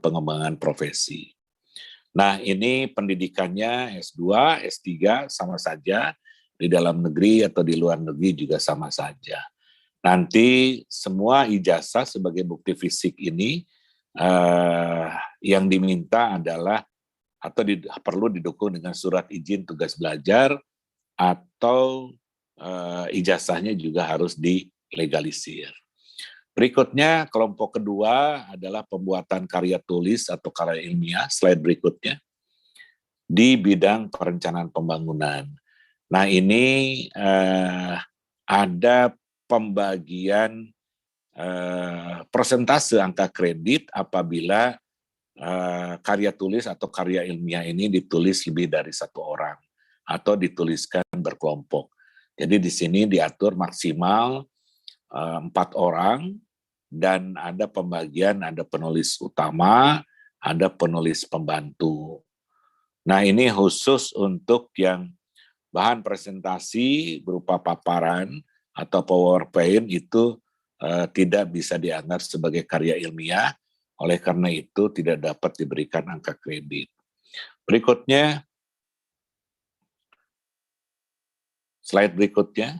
pengembangan profesi. Nah, ini pendidikannya S2, S3 sama saja, di dalam negeri atau di luar negeri juga sama saja. Nanti semua ijazah sebagai bukti fisik ini yang diminta adalah atau perlu didukung dengan surat izin tugas belajar atau ijazahnya juga harus dilegalisir. Berikutnya, kelompok kedua adalah pembuatan karya tulis atau karya ilmiah, slide berikutnya, di bidang perencanaan pembangunan. Nah, ini ada pembagian persentase angka kredit apabila karya tulis atau karya ilmiah ini ditulis lebih dari satu orang atau dituliskan berkelompok. Jadi di sini diatur maksimal 4 orang dan ada pembagian, ada penulis utama, ada penulis pembantu. Nah, ini khusus untuk yang bahan presentasi berupa paparan atau PowerPoint itu tidak bisa dianggap sebagai karya ilmiah, oleh karena itu tidak dapat diberikan angka kredit. Berikutnya, slide berikutnya,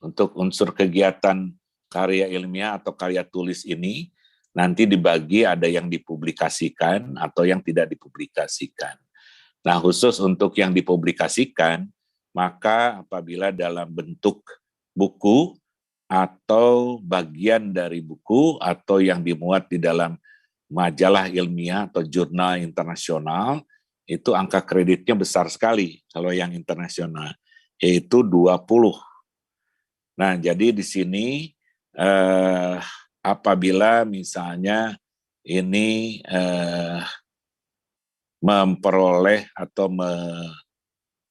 untuk unsur kegiatan karya ilmiah atau karya tulis ini nanti dibagi ada yang dipublikasikan atau yang tidak dipublikasikan. Nah, khusus untuk yang dipublikasikan, maka apabila dalam bentuk buku atau bagian dari buku atau yang dimuat di dalam majalah ilmiah atau jurnal internasional, itu angka kreditnya besar sekali kalau yang internasional, yaitu 20. Nah, jadi di sini apabila misalnya ini memperoleh atau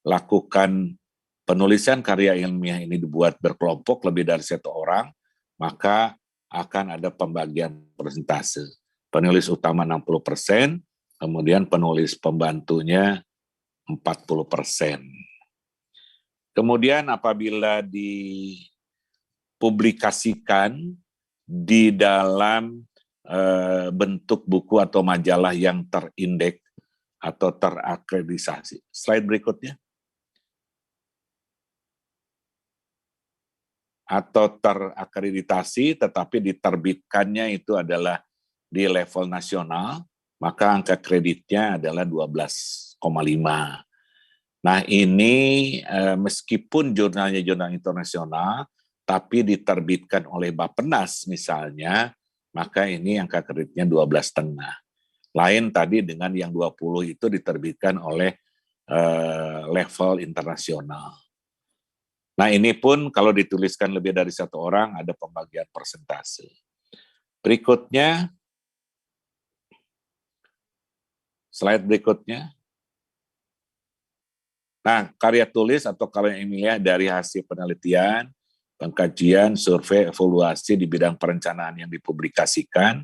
melakukan penulisan karya ilmiah ini dibuat berkelompok lebih dari satu orang, maka akan ada pembagian persentase. Penulis utama 60%, kemudian penulis pembantunya 40%. Kemudian apabila dipublikasikan di dalam bentuk buku atau majalah yang terindeks atau terakreditasi. Slide berikutnya. Atau terakreditasi tetapi diterbitkannya itu adalah di level nasional, maka angka kreditnya adalah 12,5. Nah, ini meskipun jurnalnya jurnal internasional, tapi diterbitkan oleh Bappenas misalnya, maka ini angka kreditnya 12,5. Lain tadi dengan yang 20 itu diterbitkan oleh level internasional. Nah, ini pun kalau dituliskan lebih dari satu orang ada pembagian persentase. Berikutnya, slide berikutnya. Nah, karya tulis atau karya ilmiah dari hasil penelitian, pengkajian, survei, evaluasi di bidang perencanaan yang dipublikasikan,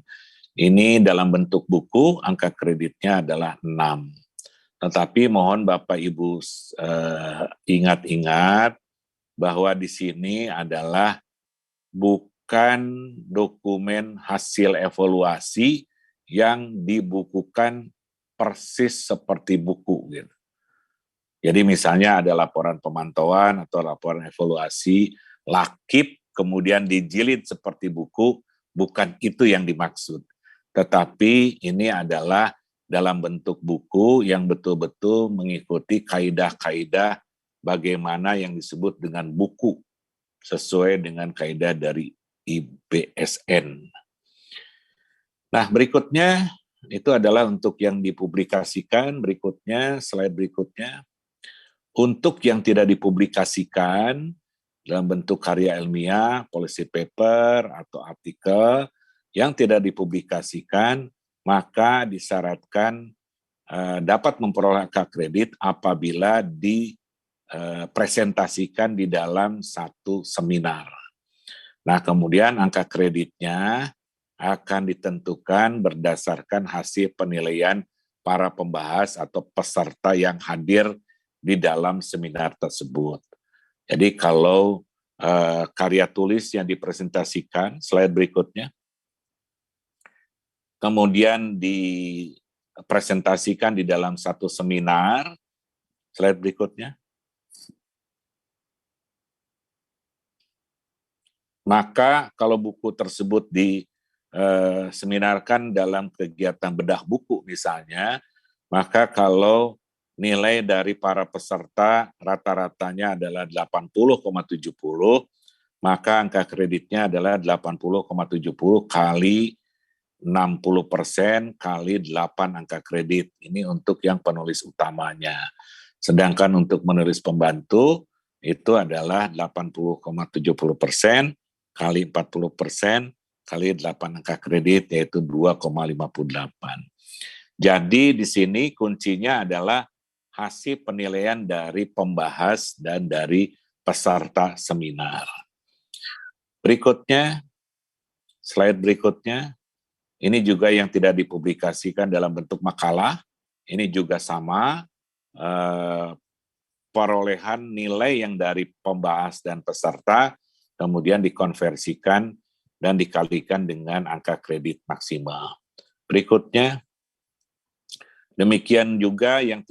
ini dalam bentuk buku, angka kreditnya adalah 6. Tetapi mohon Bapak Ibu ingat-ingat bahwa di sini adalah bukan dokumen hasil evaluasi yang dibukukan persis seperti buku. Gitu. Jadi misalnya ada laporan pemantauan atau laporan evaluasi, lakip, kemudian dijilid seperti buku, bukan itu yang dimaksud. Tetapi ini adalah dalam bentuk buku yang betul-betul mengikuti kaidah-kaidah bagaimana yang disebut dengan buku sesuai dengan kaidah dari IBSN. Nah, berikutnya itu adalah untuk yang dipublikasikan. Berikutnya, slide berikutnya. Untuk yang tidak dipublikasikan dalam bentuk karya ilmiah, policy paper, atau artikel yang tidak dipublikasikan, maka disyaratkan dapat memperoleh angka kredit apabila dipresentasikan di dalam satu seminar. Nah, kemudian angka kreditnya akan ditentukan berdasarkan hasil penilaian para pembahas atau peserta yang hadir di dalam seminar tersebut. Jadi kalau karya tulis yang dipresentasikan, slide berikutnya, kemudian dipresentasikan di dalam satu seminar. Slide berikutnya. Maka kalau buku tersebut diseminarkan dalam kegiatan bedah buku misalnya, maka kalau nilai dari para peserta rata-ratanya adalah 80,70, maka angka kreditnya adalah 80,70 kali 60% kali 8 angka kredit. Ini untuk yang penulis utamanya. Sedangkan untuk menulis pembantu itu adalah 80,70% kali 40% kali 8 angka kredit, yaitu 2,58. Jadi di sini kuncinya adalah hasil penilaian dari pembahas dan dari peserta seminar. Berikutnya, slide berikutnya, ini juga yang tidak dipublikasikan dalam bentuk makalah, ini juga sama, perolehan nilai yang dari pembahas dan peserta kemudian dikonversikan dan dikalikan dengan angka kredit maksimal. Berikutnya, demikian juga yang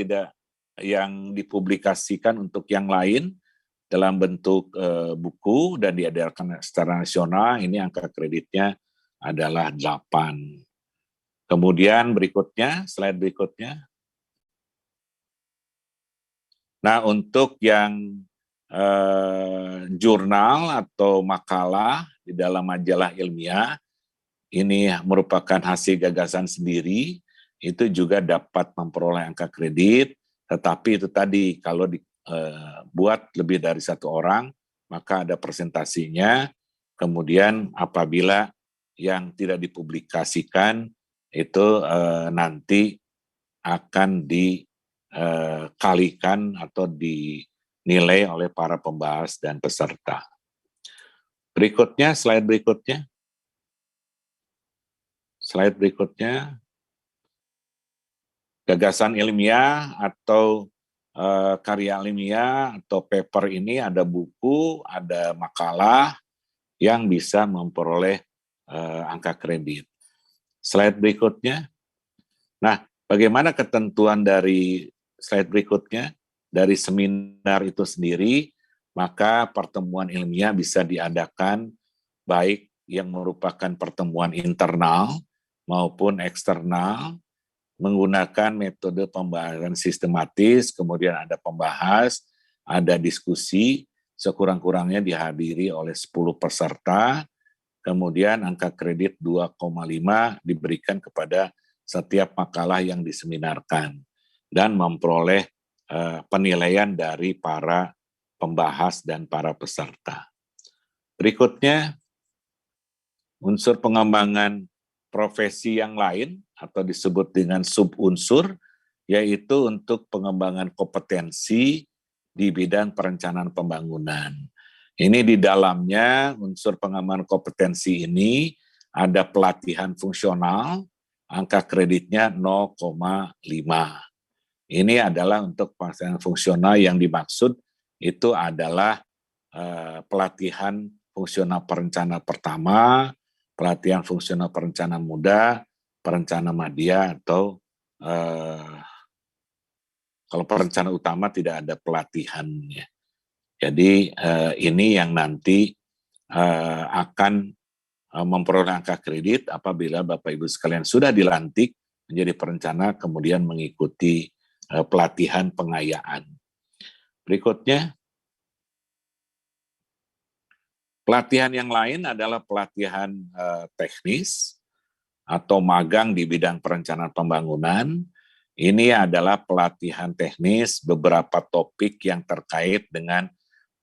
dipublikasikan untuk yang lain dalam bentuk buku dan diedarkan secara nasional, ini angka kreditnya adalah 8. Kemudian berikutnya, slide berikutnya. Nah, untuk yang jurnal atau makalah di dalam majalah ilmiah, ini merupakan hasil gagasan sendiri, itu juga dapat memperoleh angka kredit, tetapi itu tadi kalau dibuat lebih dari satu orang, maka ada presentasinya, kemudian apabila yang tidak dipublikasikan, itu nanti akan dikalikan atau dinilai oleh para pembahas dan peserta. Berikutnya, slide berikutnya. Slide berikutnya. Gagasan ilmiah atau karya ilmiah atau paper ini ada buku, ada makalah yang bisa memperoleh angka kredit. Slide berikutnya. Nah, bagaimana ketentuan dari slide berikutnya? Dari seminar itu sendiri, maka pertemuan ilmiah bisa diadakan baik yang merupakan pertemuan internal maupun eksternal, menggunakan metode pembahasan sistematis, kemudian ada pembahas, ada diskusi, sekurang-kurangnya dihadiri oleh 10 peserta, kemudian angka kredit 2,5 diberikan kepada setiap makalah yang diseminarkan, dan memperoleh penilaian dari para pembahas dan para peserta. Berikutnya, unsur pengembangan profesi yang lain atau disebut dengan subunsur, yaitu untuk pengembangan kompetensi di bidang perencanaan pembangunan. Ini di dalamnya unsur pengembangan kompetensi ini ada pelatihan fungsional, angka kreditnya 0,5. Ini adalah untuk pelatihan fungsional yang dimaksud itu adalah pelatihan fungsional perencanaan pertama, pelatihan fungsional perencanaan muda, perencanaan media, atau kalau perencanaan utama tidak ada pelatihannya. Jadi ini yang nanti akan memperoleh angka kredit apabila Bapak Ibu sekalian sudah dilantik menjadi perencana kemudian mengikuti pelatihan pengayaan. Berikutnya, pelatihan yang lain adalah pelatihan teknis atau magang di bidang perencanaan pembangunan. Ini adalah pelatihan teknis beberapa topik yang terkait dengan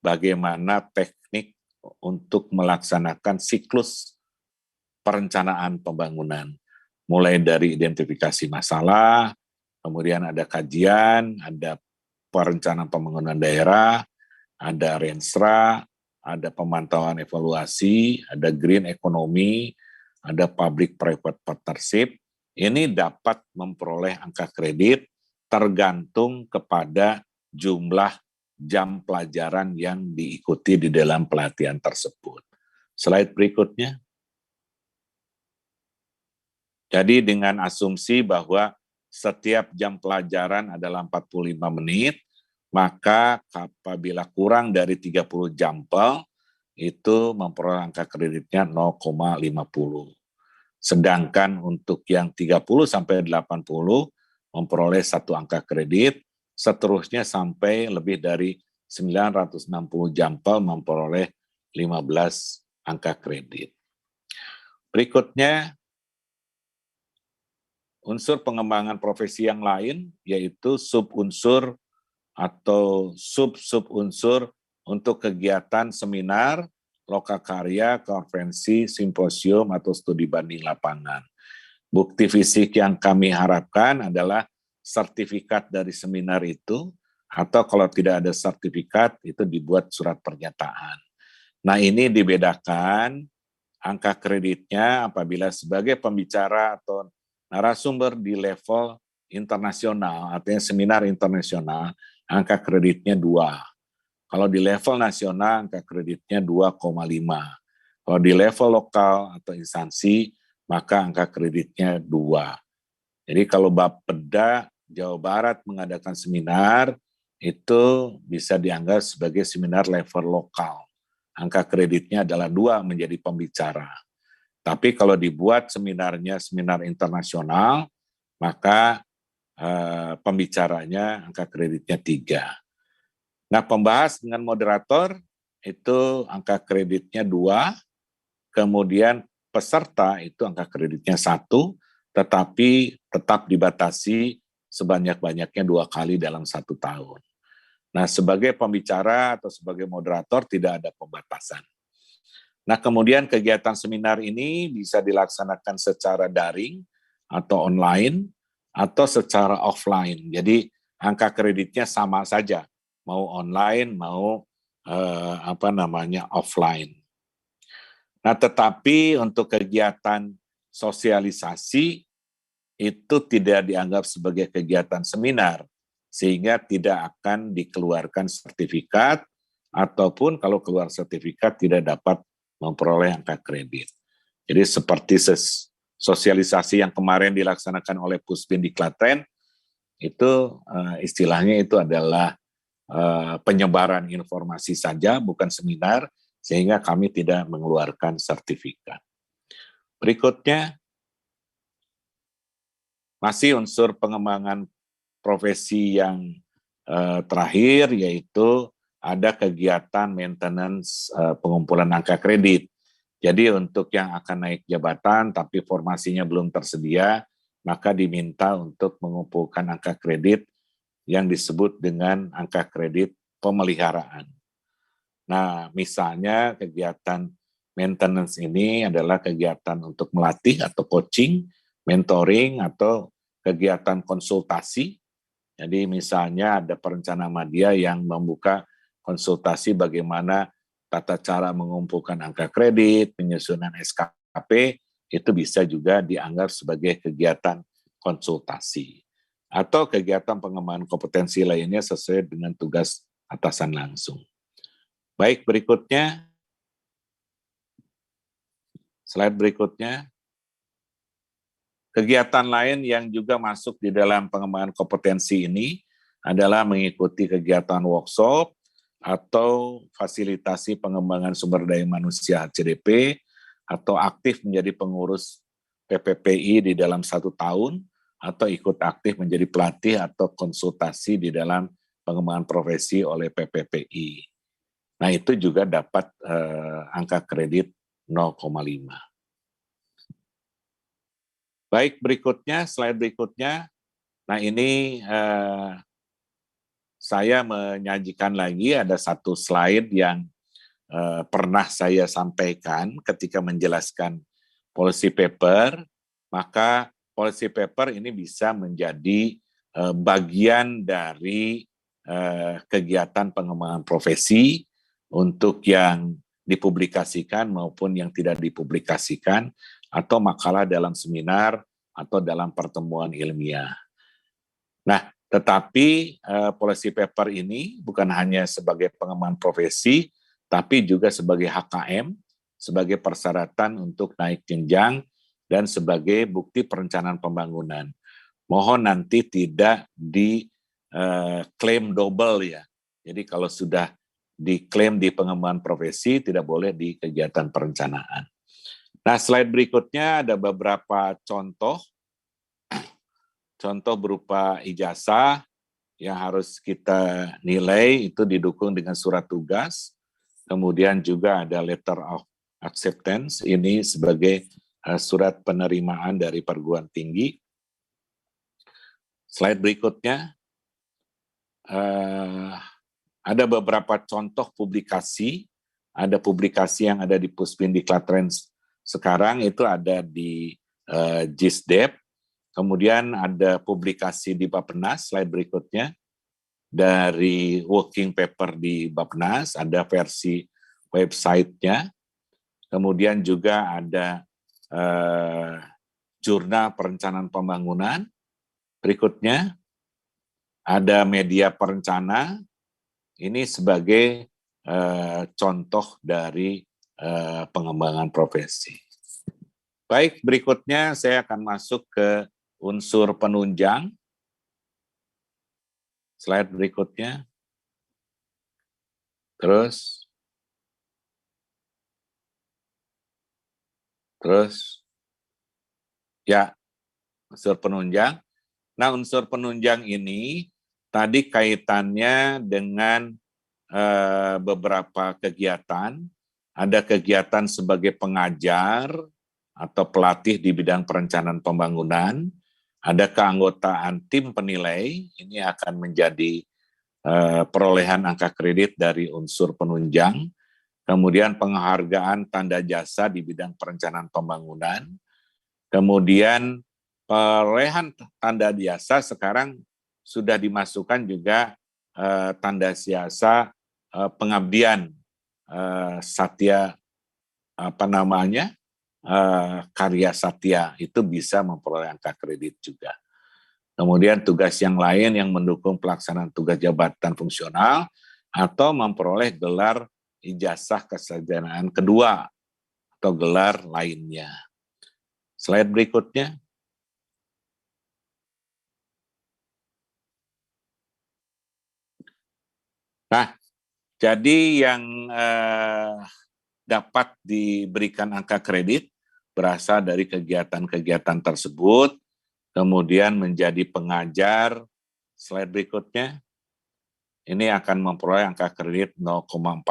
bagaimana teknik untuk melaksanakan siklus perencanaan pembangunan. Mulai dari identifikasi masalah, kemudian ada kajian, ada perencanaan pembangunan daerah, ada Renstra, ada pemantauan evaluasi, ada green economy, ada public private partnership. Ini dapat memperoleh angka kredit tergantung kepada jumlah jam pelajaran yang diikuti di dalam pelatihan tersebut. Slide berikutnya. Jadi dengan asumsi bahwa setiap jam pelajaran adalah 45 menit, maka apabila kurang dari 30 jampel, itu memperoleh angka kreditnya 0,50. Sedangkan untuk yang 30 sampai 80 memperoleh 1 angka kredit, seterusnya sampai lebih dari 960 jampel memperoleh 15 angka kredit. Berikutnya, unsur pengembangan profesi yang lain, yaitu subunsur atau sub-unsur untuk kegiatan seminar, lokakarya, konferensi, simposium, atau studi banding lapangan. Bukti fisik yang kami harapkan adalah sertifikat dari seminar itu, atau kalau tidak ada sertifikat, itu dibuat surat pernyataan. Nah, ini dibedakan angka kreditnya apabila sebagai pembicara atau narasumber di level internasional, artinya seminar internasional, angka kreditnya 2. Kalau di level nasional, angka kreditnya 2,5. Kalau di level lokal atau instansi, maka angka kreditnya 2. Jadi kalau Bapeda Jawa Barat mengadakan seminar, itu bisa dianggap sebagai seminar level lokal. Angka kreditnya adalah 2 menjadi pembicara. Tapi kalau dibuat seminarnya seminar internasional, maka pembicaranya angka kreditnya 3. Nah, pembahas dengan moderator itu angka kreditnya 2, kemudian peserta itu angka kreditnya 1, tetapi tetap dibatasi sebanyak-banyaknya 2 kali dalam 1 tahun. Nah, sebagai pembicara atau sebagai moderator tidak ada pembatasan. Nah, kemudian kegiatan seminar ini bisa dilaksanakan secara daring atau online atau secara offline. Jadi angka kreditnya sama saja, mau online mau offline. Nah, tetapi untuk kegiatan sosialisasi itu tidak dianggap sebagai kegiatan seminar, sehingga tidak akan dikeluarkan sertifikat, ataupun kalau keluar sertifikat tidak dapat memperoleh angka kredit. Jadi seperti sosialisasi yang kemarin dilaksanakan oleh Puspin di Klaten, itu istilahnya itu adalah penyebaran informasi saja, bukan seminar, sehingga kami tidak mengeluarkan sertifikat. Berikutnya, masih unsur pengembangan profesi yang terakhir, yaitu ada kegiatan maintenance pengumpulan angka kredit. Jadi untuk yang akan naik jabatan tapi formasinya belum tersedia, maka diminta untuk mengumpulkan angka kredit yang disebut dengan angka kredit pemeliharaan. Nah, misalnya kegiatan maintenance ini adalah kegiatan untuk melatih atau coaching, mentoring, atau kegiatan konsultasi. Jadi misalnya ada perencana media yang membuka konsultasi bagaimana tata cara mengumpulkan angka kredit, penyusunan SKP, itu bisa juga dianggap sebagai kegiatan konsultasi. Atau kegiatan pengembangan kompetensi lainnya sesuai dengan tugas atasan langsung. Baik, berikutnya. Slide berikutnya. Kegiatan lain yang juga masuk di dalam pengembangan kompetensi ini adalah mengikuti kegiatan workshop atau fasilitasi pengembangan sumber daya manusia HCDP, atau aktif menjadi pengurus PPPI di dalam 1 tahun, atau ikut aktif menjadi pelatih atau konsultasi di dalam pengembangan profesi oleh PPPI. Nah, itu juga dapat angka kredit 0,5. Baik, berikutnya, slide berikutnya. Nah, ini saya menyajikan lagi ada satu slide yang pernah saya sampaikan ketika menjelaskan policy paper, maka policy paper ini bisa menjadi bagian dari kegiatan pengembangan profesi untuk yang dipublikasikan maupun yang tidak dipublikasikan, atau makalah dalam seminar atau dalam pertemuan ilmiah. Nah, tetapi policy paper ini bukan hanya sebagai pengembangan profesi, tapi juga sebagai HKM, sebagai persyaratan untuk naik jenjang dan sebagai bukti perencanaan pembangunan. Mohon nanti tidak diklaim double ya. Jadi kalau sudah diklaim di pengembangan profesi, tidak boleh di kegiatan perencanaan. Nah, slide berikutnya ada beberapa contoh. Contoh berupa ijazah yang harus kita nilai itu didukung dengan surat tugas. Kemudian juga ada letter of acceptance, ini sebagai surat penerimaan dari perguruan tinggi. Slide berikutnya, ada beberapa contoh publikasi. Ada publikasi yang ada di Puspindiklattrens sekarang, itu ada di JISDEP. Kemudian ada publikasi di Bappenas, slide berikutnya. Dari working paper di Bappenas, ada versi websitenya. Kemudian juga ada jurnal perencanaan pembangunan. Berikutnya, ada media perencana. Ini sebagai contoh dari pengembangan profesi. Baik, berikutnya saya akan masuk ke unsur penunjang. Slide berikutnya. Terus. Ya, unsur penunjang. Nah, unsur penunjang ini tadi kaitannya dengan beberapa kegiatan. Ada kegiatan sebagai pengajar atau pelatih di bidang perencanaan pembangunan. Ada keanggotaan tim penilai, ini akan menjadi perolehan angka kredit dari unsur penunjang. Kemudian penghargaan tanda jasa di bidang perencanaan pembangunan. Kemudian perolehan tanda jasa sekarang sudah dimasukkan juga tanda jasa pengabdian satya karya satya, itu bisa memperoleh angka kredit juga. Kemudian tugas yang lain yang mendukung pelaksanaan tugas jabatan fungsional atau memperoleh gelar ijazah kesarjanaan kedua atau gelar lainnya. Slide berikutnya. Nah, jadi yang dapat diberikan angka kredit berasal dari kegiatan-kegiatan tersebut, kemudian menjadi pengajar. Slide berikutnya. Ini akan memperoleh angka kredit 0,40,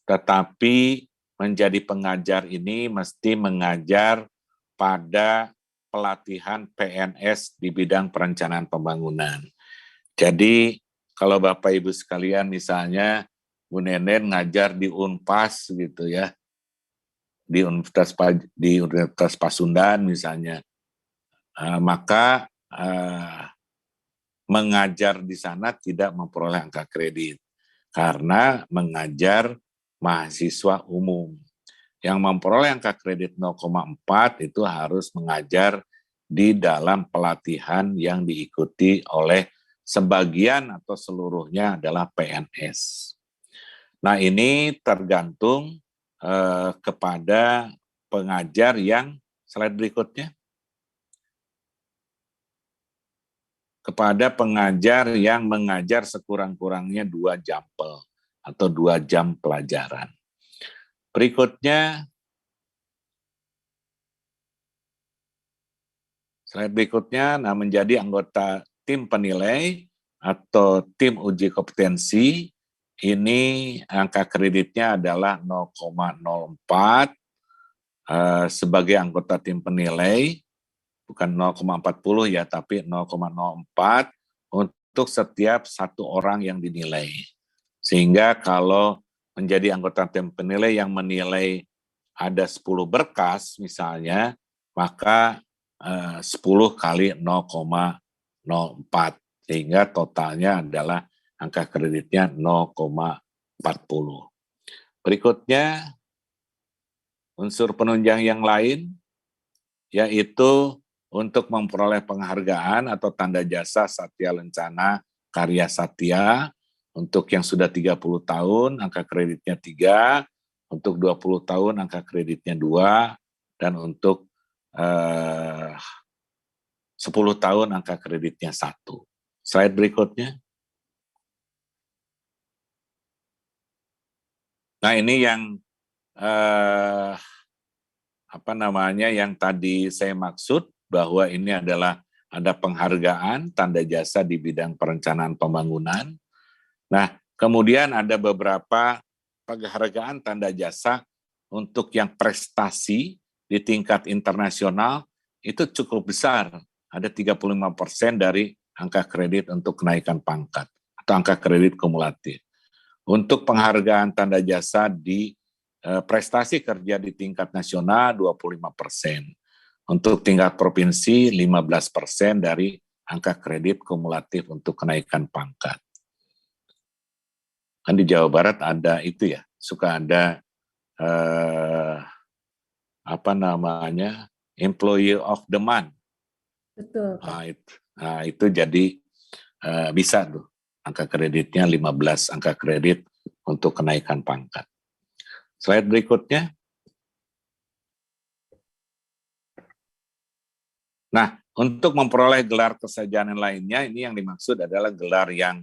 tetapi menjadi pengajar ini mesti mengajar pada pelatihan PNS di bidang perencanaan pembangunan. Jadi kalau Bapak Ibu sekalian misalnya Bu Nenen ngajar di Unpas gitu ya, di Universitas Pasundan misalnya, maka mengajar di sana tidak memperoleh angka kredit karena mengajar mahasiswa umum. Yang memperoleh angka kredit 0,4 itu harus mengajar di dalam pelatihan yang diikuti oleh sebagian atau seluruhnya adalah PNS. Nah, ini tergantung kepada pengajar yang, slide berikutnya, kepada pengajar yang mengajar sekurang-kurangnya 2 jampel atau 2 jam pelajaran. Berikutnya, slide berikutnya, nah menjadi anggota tim penilai atau tim uji kompetensi, ini angka kreditnya adalah 0,04 sebagai anggota tim penilai, bukan 0,40 ya, tapi 0,04 untuk setiap satu orang yang dinilai. Sehingga kalau menjadi anggota tim penilai yang menilai ada 10 berkas misalnya, maka 10 kali 0,04, sehingga totalnya adalah angka kreditnya 0,40. Berikutnya, unsur penunjang yang lain, yaitu untuk memperoleh penghargaan atau tanda jasa Satya Lencana Karya Satya, untuk yang sudah 30 tahun, angka kreditnya 3, untuk 20 tahun, angka kreditnya 2, dan untuk 10 tahun angka kreditnya 1. Slide berikutnya. Nah, ini yang yang tadi saya maksud, bahwa ini adalah ada penghargaan tanda jasa di bidang perencanaan pembangunan. Nah, kemudian ada beberapa penghargaan tanda jasa untuk yang prestasi di tingkat internasional itu cukup besar. Ada 35% dari angka kredit untuk kenaikan pangkat atau angka kredit kumulatif. Untuk penghargaan tanda jasa di prestasi kerja di tingkat nasional 25%. Untuk tingkat provinsi 15% dari angka kredit kumulatif untuk kenaikan pangkat. Kan di Jawa Barat ada itu ya, suka ada employee of the month. Betul. Itu jadi bisa tuh angka kreditnya 15 angka kredit untuk kenaikan pangkat. Slide berikutnya. Nah, untuk memperoleh gelar kesarjanaan lainnya, ini yang dimaksud adalah gelar yang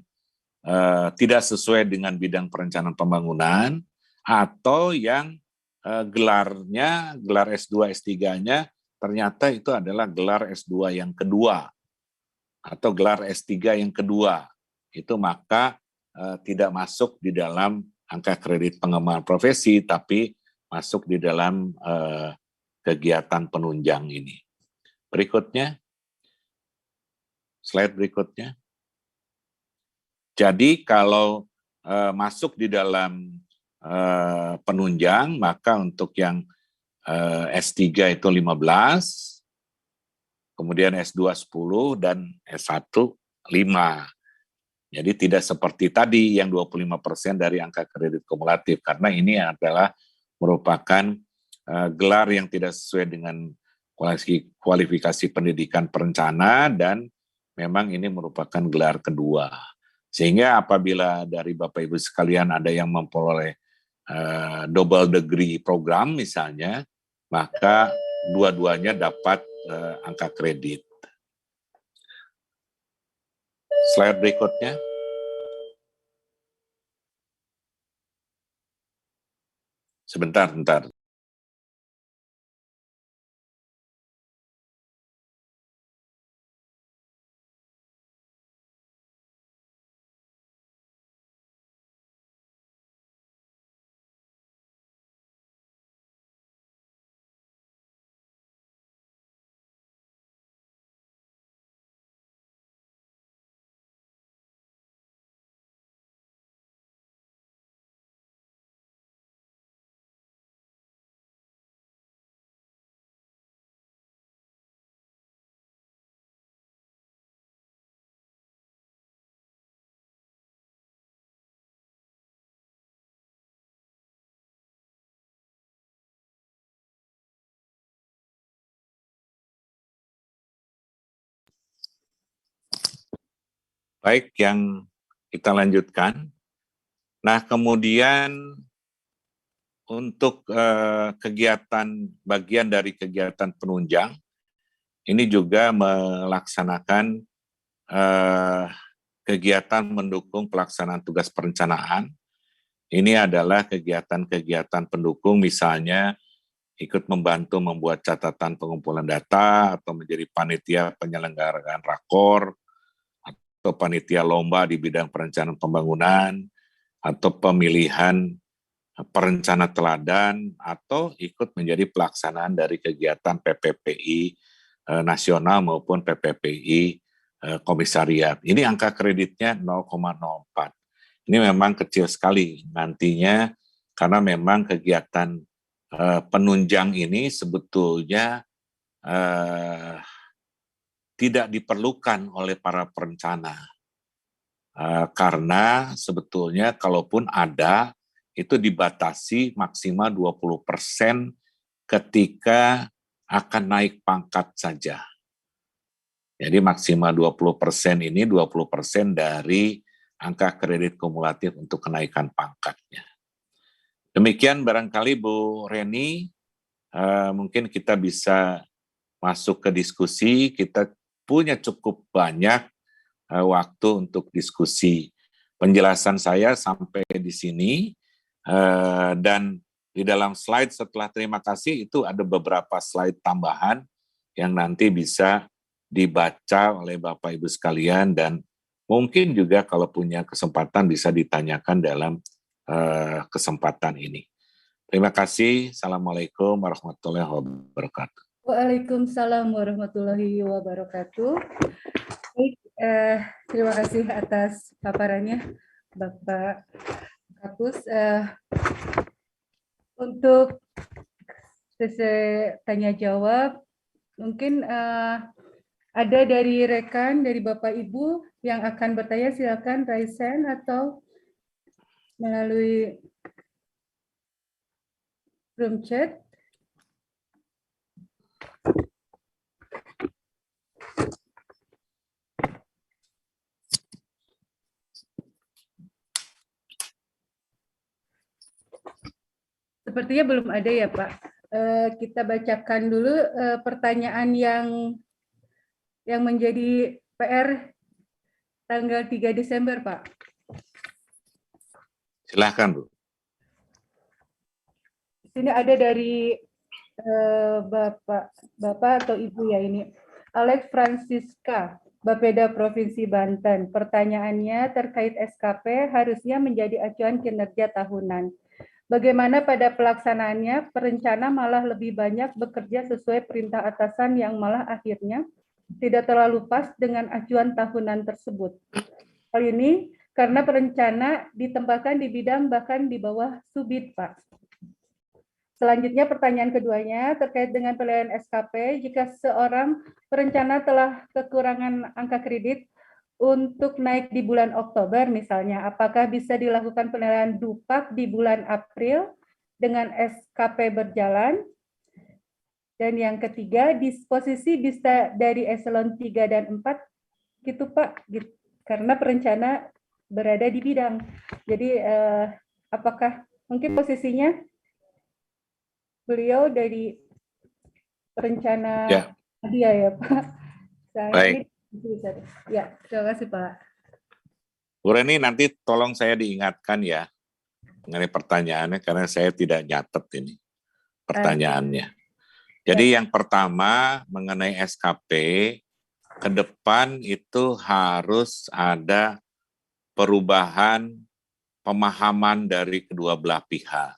tidak sesuai dengan bidang perencanaan pembangunan, atau yang gelar S2, S3-nya ternyata itu adalah gelar S2 yang kedua, atau gelar S3 yang kedua. Itu maka tidak masuk di dalam angka kredit pengembangan profesi, tapi masuk di dalam kegiatan penunjang ini. Berikutnya, slide berikutnya. Jadi kalau masuk di dalam penunjang, maka untuk yang S3 itu 15, kemudian S2 10, dan S1 5. Jadi tidak seperti tadi yang 25% dari angka kredit kumulatif, karena ini adalah merupakan gelar yang tidak sesuai dengan kualifikasi pendidikan perencana, dan memang ini merupakan gelar kedua. Sehingga apabila dari Bapak Ibu sekalian ada yang memperoleh double degree program misalnya, maka dua-duanya dapat angka kredit. Slide berikutnya. Sebentar. Baik, yang kita lanjutkan. Nah, kemudian untuk bagian dari kegiatan penunjang, ini juga melaksanakan kegiatan mendukung pelaksanaan tugas perencanaan. Ini adalah kegiatan-kegiatan pendukung, misalnya ikut membantu membuat catatan pengumpulan data, atau menjadi panitia penyelenggaraan rakor, atau panitia lomba di bidang perencanaan pembangunan, atau pemilihan perencana teladan, atau ikut menjadi pelaksanaan dari kegiatan PPPI nasional maupun PPPI komisariat. Ini angka kreditnya 0,04. Ini memang kecil sekali nantinya, karena memang kegiatan penunjang ini sebetulnya tidak diperlukan oleh para perencana. Karena sebetulnya kalaupun ada, itu dibatasi maksimal 20% ketika akan naik pangkat saja. Jadi maksimal 20% ini 20% dari angka kredit kumulatif untuk kenaikan pangkatnya. Demikian barangkali Bu Reni, mungkin kita bisa masuk ke diskusi, kita punya cukup banyak waktu untuk diskusi. Penjelasan saya sampai di sini, dan di dalam slide setelah terima kasih itu ada beberapa slide tambahan yang nanti bisa dibaca oleh Bapak Ibu sekalian, dan mungkin juga kalau punya kesempatan bisa ditanyakan dalam kesempatan ini. Terima kasih. Assalamualaikum warahmatullahi wabarakatuh. Waalaikumsalam warahmatullahi wabarakatuh. Baik, terima kasih atas paparannya, Bapak Kapus. Untuk sesi tanya jawab, mungkin ada dari rekan, dari Bapak Ibu yang akan bertanya, silakan raise hand atau melalui room chat. Sepertinya belum ada ya, Pak. Kita bacakan dulu pertanyaan yang menjadi PR tanggal 3 Desember, Pak. Silahkan, Bu. Ini ada dari Bapak atau Ibu ya ini. Alex Francisca, Bapeda Provinsi Banten. Pertanyaannya terkait SKP harusnya menjadi acuan kinerja tahunan. Bagaimana pada pelaksanaannya, perencana malah lebih banyak bekerja sesuai perintah atasan yang malah akhirnya tidak terlalu pas dengan acuan tahunan tersebut. Hal ini karena perencana ditempatkan di bidang bahkan di bawah subid, Pak. Selanjutnya pertanyaan keduanya terkait dengan penilaian SKP, jika seorang perencana telah kekurangan angka kredit untuk naik di bulan Oktober misalnya, apakah bisa dilakukan penilaian DUPAK di bulan April dengan SKP berjalan? Dan yang ketiga, disposisi bisa dari eselon 3 dan 4, gitu Pak, gitu. Karena perencana berada di bidang. Jadi apakah mungkin posisinya beliau dari perencana dia ya Pak? Baik. Ya, terima kasih Pak. Bu Reni, nanti tolong saya diingatkan ya mengenai pertanyaannya, karena saya tidak nyatet ini pertanyaannya. Jadi yang pertama mengenai SKP, ke depan itu harus ada perubahan pemahaman dari kedua belah pihak.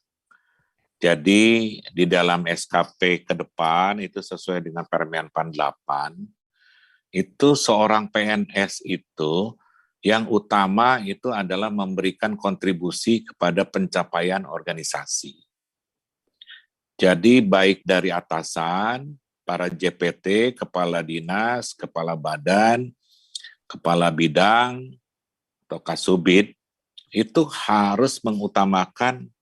Jadi di dalam SKP ke depan itu sesuai dengan Permenpan 8, itu seorang PNS itu yang utama itu adalah memberikan kontribusi kepada pencapaian organisasi. Jadi baik dari atasan, para JPT, kepala dinas, kepala badan, kepala bidang, atau kasubid, itu harus mengutamakan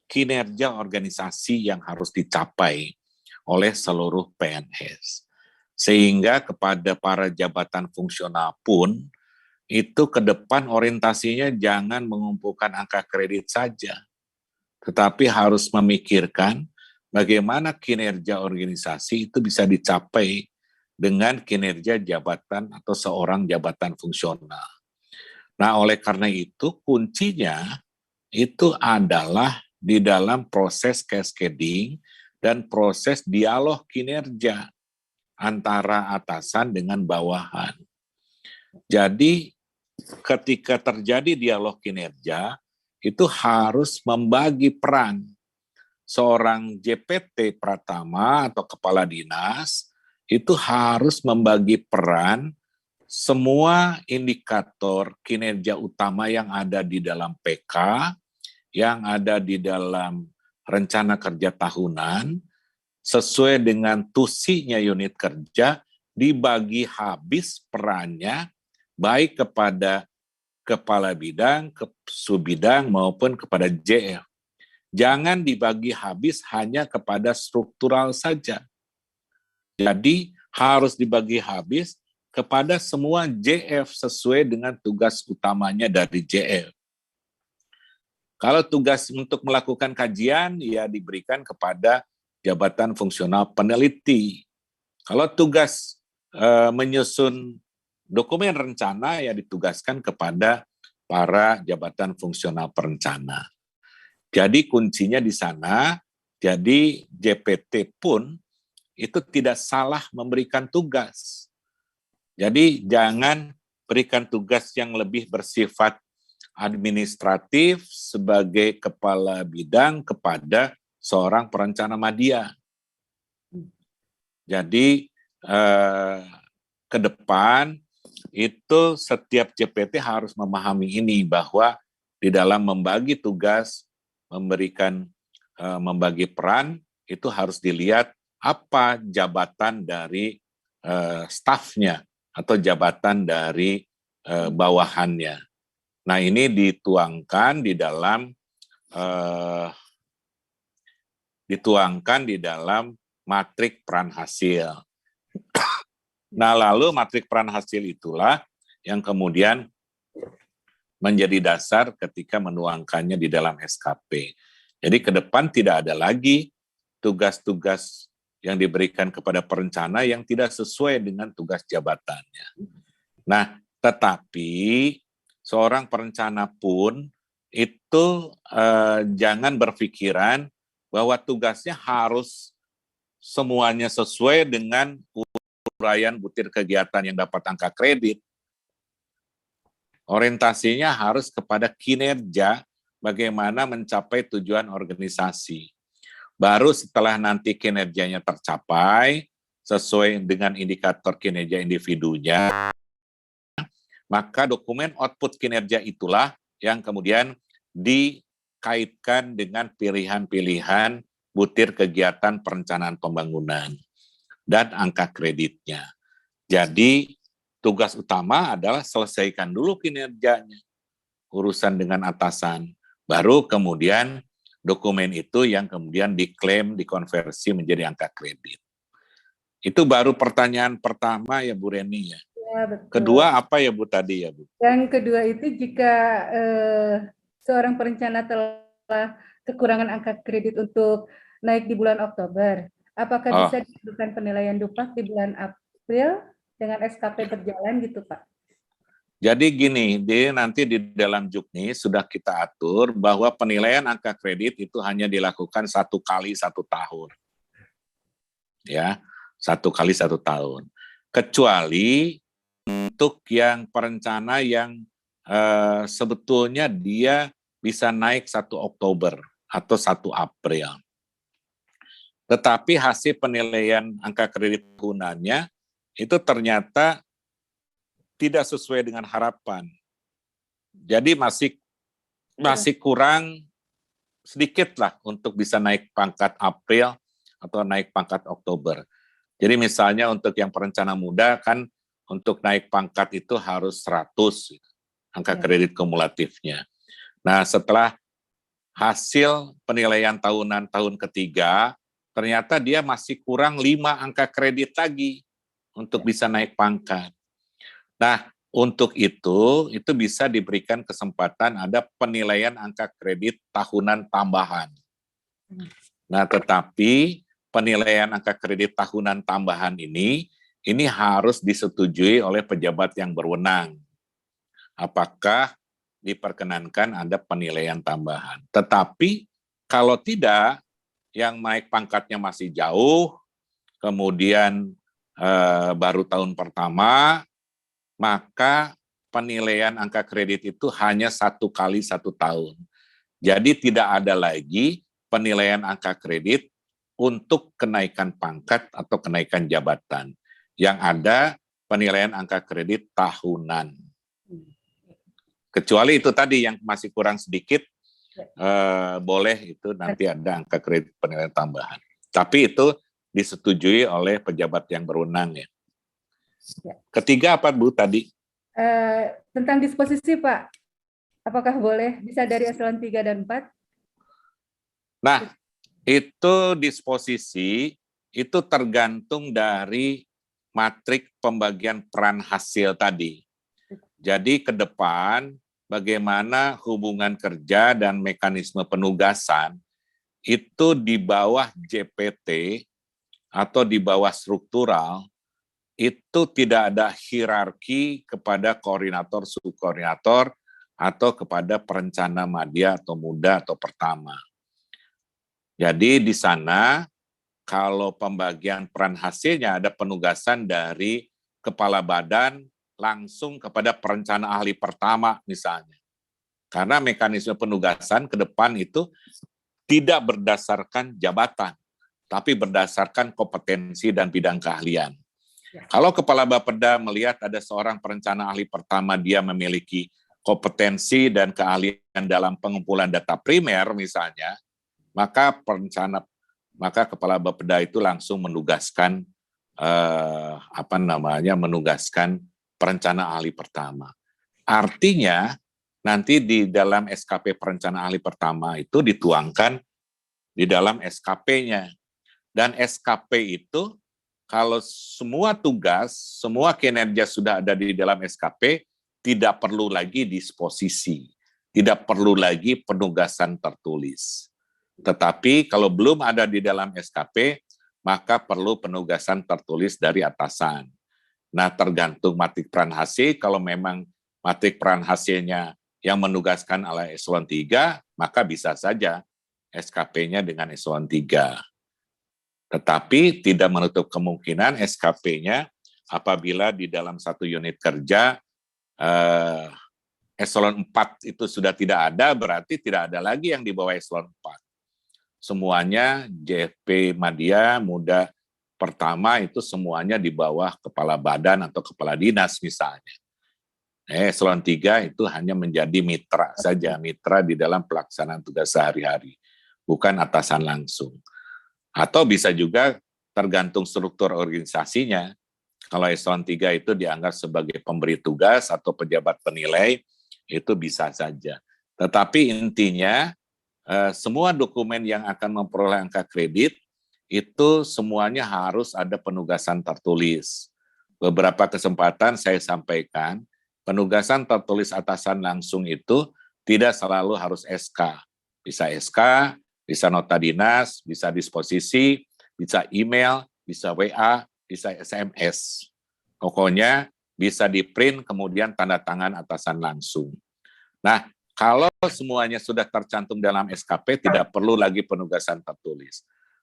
kinerja organisasi yang harus dicapai oleh seluruh PNS. Sehingga kepada para jabatan fungsional pun, itu ke depan orientasinya jangan mengumpulkan angka kredit saja, tetapi harus memikirkan bagaimana kinerja organisasi itu bisa dicapai dengan kinerja jabatan atau seorang jabatan fungsional. Nah, oleh karena itu kuncinya itu adalah di dalam proses cascading dan proses dialog kinerja antara atasan dengan bawahan. Jadi ketika terjadi dialog kinerja, itu harus membagi peran. Seorang JPT Pratama atau kepala dinas itu harus membagi peran semua indikator kinerja utama yang ada di dalam PK, yang ada di dalam rencana kerja tahunan, sesuai dengan tusinya unit kerja, dibagi habis perannya, baik kepada kepala bidang, subbidang, maupun kepada JF. Jangan dibagi habis hanya kepada struktural saja. Jadi harus dibagi habis kepada semua JF sesuai dengan tugas utamanya dari JF. Kalau tugas untuk melakukan kajian, ya diberikan kepada jabatan fungsional peneliti. Kalau tugas menyusun dokumen rencana ya ditugaskan kepada para jabatan fungsional perencana. Jadi kuncinya di sana, jadi JPT pun itu tidak salah memberikan tugas. Jadi jangan berikan tugas yang lebih bersifat administratif sebagai kepala bidang kepada seorang perencana media. Jadi ke depan itu setiap JPT harus memahami ini bahwa di dalam membagi tugas, membagi peran itu harus dilihat apa jabatan dari stafnya atau jabatan dari bawahannya. Nah ini dituangkan di dalam matrik peran hasil. Nah lalu matrik peran hasil itulah yang kemudian menjadi dasar ketika menuangkannya di dalam SKP. Jadi ke depan tidak ada lagi tugas-tugas yang diberikan kepada perencana yang tidak sesuai dengan tugas jabatannya. Nah, tetapi seorang perencana pun itu jangan berpikiran bahwa tugasnya harus semuanya sesuai dengan uraian butir kegiatan yang dapat angka kredit. Orientasinya harus kepada kinerja, bagaimana mencapai tujuan organisasi. Baru setelah nanti kinerjanya tercapai, sesuai dengan indikator kinerja individunya, maka dokumen output kinerja itulah yang kemudian dikaitkan dengan pilihan-pilihan butir kegiatan perencanaan pembangunan dan angka kreditnya. Jadi tugas utama adalah selesaikan dulu kinerjanya, urusan dengan atasan, baru kemudian dokumen itu yang kemudian diklaim, dikonversi menjadi angka kredit. Itu baru pertanyaan pertama ya Bu Reni ya. Ya, betul. Kedua apa ya Bu tadi ya Bu? Yang kedua itu jika seorang perencana telah kekurangan angka kredit untuk naik di bulan Oktober, apakah bisa dilakukan penilaian dupak di bulan April dengan SKP berjalan gitu Pak? Jadi gini, nanti di dalam Jukni sudah kita atur bahwa penilaian angka kredit itu hanya dilakukan 1 kali 1 tahun. Ya, 1 kali 1 tahun. Kecuali untuk yang perencana yang sebetulnya dia bisa naik 1 Oktober atau 1 April. Tetapi hasil penilaian angka kredit tahunannya itu ternyata tidak sesuai dengan harapan. Jadi masih kurang sedikit lah untuk bisa naik pangkat April atau naik pangkat Oktober. Jadi misalnya untuk yang perencana muda kan untuk naik pangkat itu harus 100 angka kredit kumulatifnya. Nah setelah hasil penilaian tahunan tahun ketiga, ternyata dia masih kurang 5 angka kredit lagi untuk bisa naik pangkat. Nah, untuk itu bisa diberikan kesempatan ada penilaian angka kredit tahunan tambahan. Nah, tetapi penilaian angka kredit tahunan tambahan ini harus disetujui oleh pejabat yang berwenang. Apakah diperkenankan ada penilaian tambahan. Tetapi kalau tidak, yang naik pangkatnya masih jauh, kemudian baru tahun pertama, maka penilaian angka kredit itu hanya 1 kali 1 tahun. Jadi tidak ada lagi penilaian angka kredit untuk kenaikan pangkat atau kenaikan jabatan. Yang ada penilaian angka kredit tahunan. Kecuali itu tadi yang masih kurang sedikit, boleh itu nanti ada angka kredit penilaian tambahan. Tapi itu disetujui oleh pejabat yang berwenang ya. Ketiga apa Bu tadi? Tentang disposisi Pak, apakah boleh bisa dari eselon 3 dan 4? Nah, itu disposisi itu tergantung dari matrik pembagian peran hasil tadi. Jadi ke depan bagaimana hubungan kerja dan mekanisme penugasan itu di bawah JPT atau di bawah struktural, itu tidak ada hierarki kepada koordinator, subkoordinator, atau kepada perencana madya atau muda atau pertama. Jadi di sana kalau pembagian peran hasilnya ada penugasan dari kepala badan langsung kepada perencana ahli pertama misalnya. Karena mekanisme penugasan ke depan itu tidak berdasarkan jabatan, tapi berdasarkan kompetensi dan bidang keahlian. Kalau Kepala Bapeda melihat ada seorang perencana ahli pertama, dia memiliki kompetensi dan keahlian dalam pengumpulan data primer misalnya, maka Kepala Bapeda itu langsung menugaskan menugaskan perencana ahli pertama. Artinya nanti di dalam SKP perencana ahli pertama itu dituangkan di dalam SKP-nya. Dan SKP itu kalau semua tugas, semua kinerja sudah ada di dalam SKP, tidak perlu lagi disposisi, tidak perlu lagi penugasan tertulis. Tetapi kalau belum ada di dalam SKP, maka perlu penugasan tertulis dari atasan. Nah, tergantung matik peran hasil, kalau memang matik peran hasilnya yang menugaskan oleh eselon 3, maka bisa saja SKP-nya dengan eselon 3. Tetapi tidak menutup kemungkinan SKP-nya apabila di dalam satu unit kerja eselon 4 itu sudah tidak ada, berarti tidak ada lagi yang di bawah eselon 4. Semuanya JFP Madya Muda pertama itu semuanya di bawah kepala badan atau kepala dinas misalnya. Eselon 3 itu hanya menjadi mitra saja, mitra di dalam pelaksanaan tugas sehari-hari, bukan atasan langsung. Atau bisa juga tergantung struktur organisasinya. Kalau eselon 3 itu dianggap sebagai pemberi tugas atau pejabat penilai, itu bisa saja. Tetapi intinya, semua dokumen yang akan memperoleh angka kredit, itu semuanya harus ada penugasan tertulis. Beberapa kesempatan saya sampaikan, penugasan tertulis atasan langsung itu tidak selalu harus SK. Bisa SK, bisa nota dinas, bisa disposisi, bisa email, bisa WA, bisa SMS. Pokoknya bisa di-print kemudian tanda tangan atasan langsung. Nah, kalau semuanya sudah tercantum dalam SKP, tidak perlu lagi penugasan tertulis.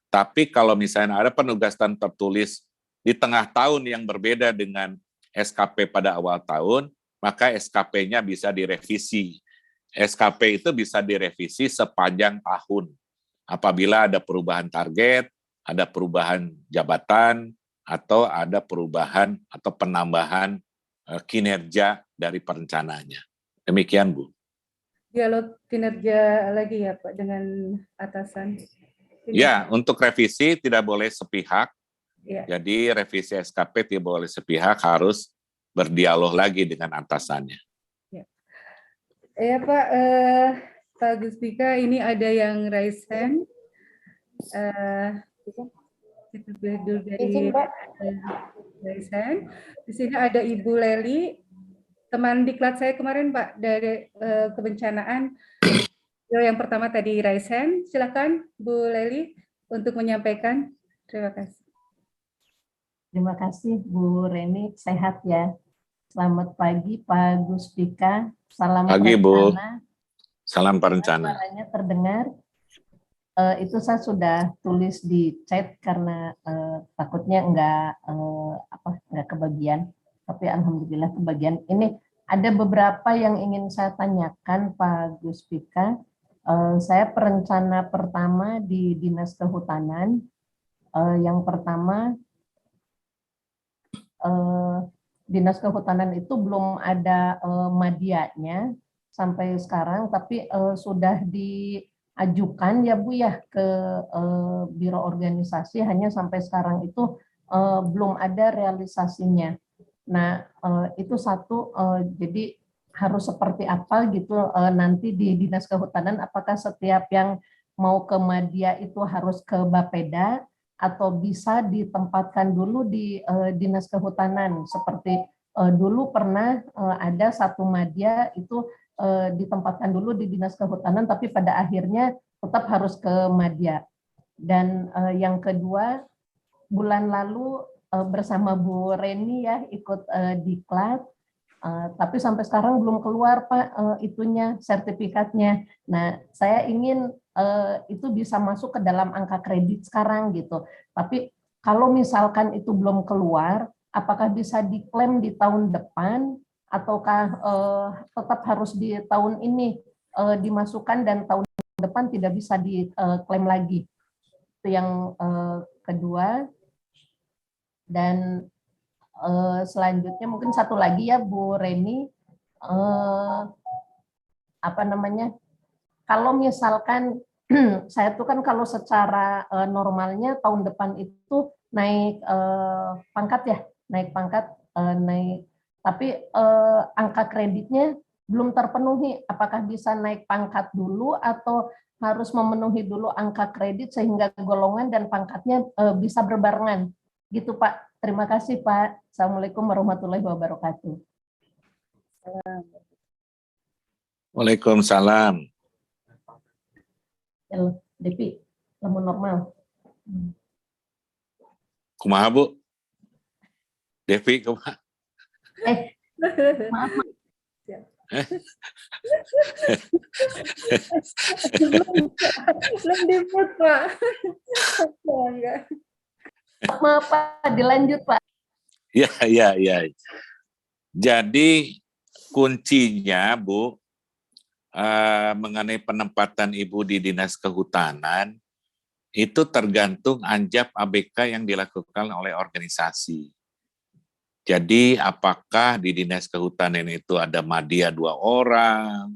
Tapi kalau misalnya ada penugasan tertulis di tengah tahun yang berbeda dengan SKP pada awal tahun, maka SKP-nya bisa direvisi. SKP itu bisa direvisi sepanjang tahun. Apabila ada perubahan target, ada perubahan jabatan, atau ada perubahan atau penambahan kinerja dari perencananya. Demikian, Bu. Dialog kinerja lagi ya, Pak, dengan atasan. Ya, untuk revisi tidak boleh sepihak. Ya. Jadi revisi SKP tidak boleh sepihak, harus berdialog lagi dengan atasannya. Ya Pak, Pak Gustika, ini ada yang raise hand. Kita dulu dari raise hand. Di sini ada Ibu Leli, teman diklat saya kemarin Pak, dari kebencanaan. Yang pertama tadi raise hand. Silakan Bu Leli untuk menyampaikan. Terima kasih. Terima kasih Bu Reni, sehat ya. Selamat pagi Pak Gustika. Salam pagi perencana. Bu. Salam perencana. Suaranya terdengar. Itu saya sudah tulis di chat karena takutnya nggak kebagian. Tapi alhamdulillah kebagian. Ini ada beberapa yang ingin saya tanyakan Pak Gustika. Saya perencana pertama di Dinas Kehutanan. Yang pertama, Dinas Kehutanan itu belum ada madyanya sampai sekarang, tapi sudah diajukan ya Bu ya ke Biro Organisasi, hanya sampai sekarang itu belum ada realisasinya. Nah, itu satu, jadi harus seperti apa gitu nanti di Dinas Kehutanan, apakah setiap yang mau ke madya itu harus ke Bapeda, atau bisa ditempatkan dulu di Dinas Kehutanan seperti dulu pernah ada satu madya itu ditempatkan dulu di Dinas Kehutanan tapi pada akhirnya tetap harus ke madya. Dan yang kedua, bulan lalu bersama Bu Reni ya ikut diklat, tapi sampai sekarang belum keluar Pak itunya sertifikatnya. Nah, saya ingin itu bisa masuk ke dalam angka kredit sekarang gitu. Tapi kalau misalkan itu belum keluar, apakah bisa diklaim di tahun depan ataukah tetap harus di tahun ini dimasukkan dan tahun depan tidak bisa diklaim lagi? Itu yang kedua. Dan selanjutnya mungkin satu lagi ya Bu Reni, apa namanya, kalau misalkan saya tuh kan kalau secara normalnya tahun depan itu naik pangkat ya, naik pangkat, tapi angka kreditnya belum terpenuhi. Apakah bisa naik pangkat dulu atau harus memenuhi dulu angka kredit sehingga golongan dan pangkatnya bisa berbarengan? Gitu Pak. Terima kasih Pak. Assalamualaikum warahmatullahi wabarakatuh. Waalaikumsalam. Devi, lamun normal. Kumaha Bu? Devi kumaha? Maaf. Belum di-mute, Pak. Enggak. Maaf Pak, dilanjut Pak. Ya. Jadi kuncinya Bu, mengenai penempatan Ibu di Dinas Kehutanan, itu tergantung anjap ABK yang dilakukan oleh organisasi. Jadi apakah di Dinas Kehutanan itu ada madya 2 orang,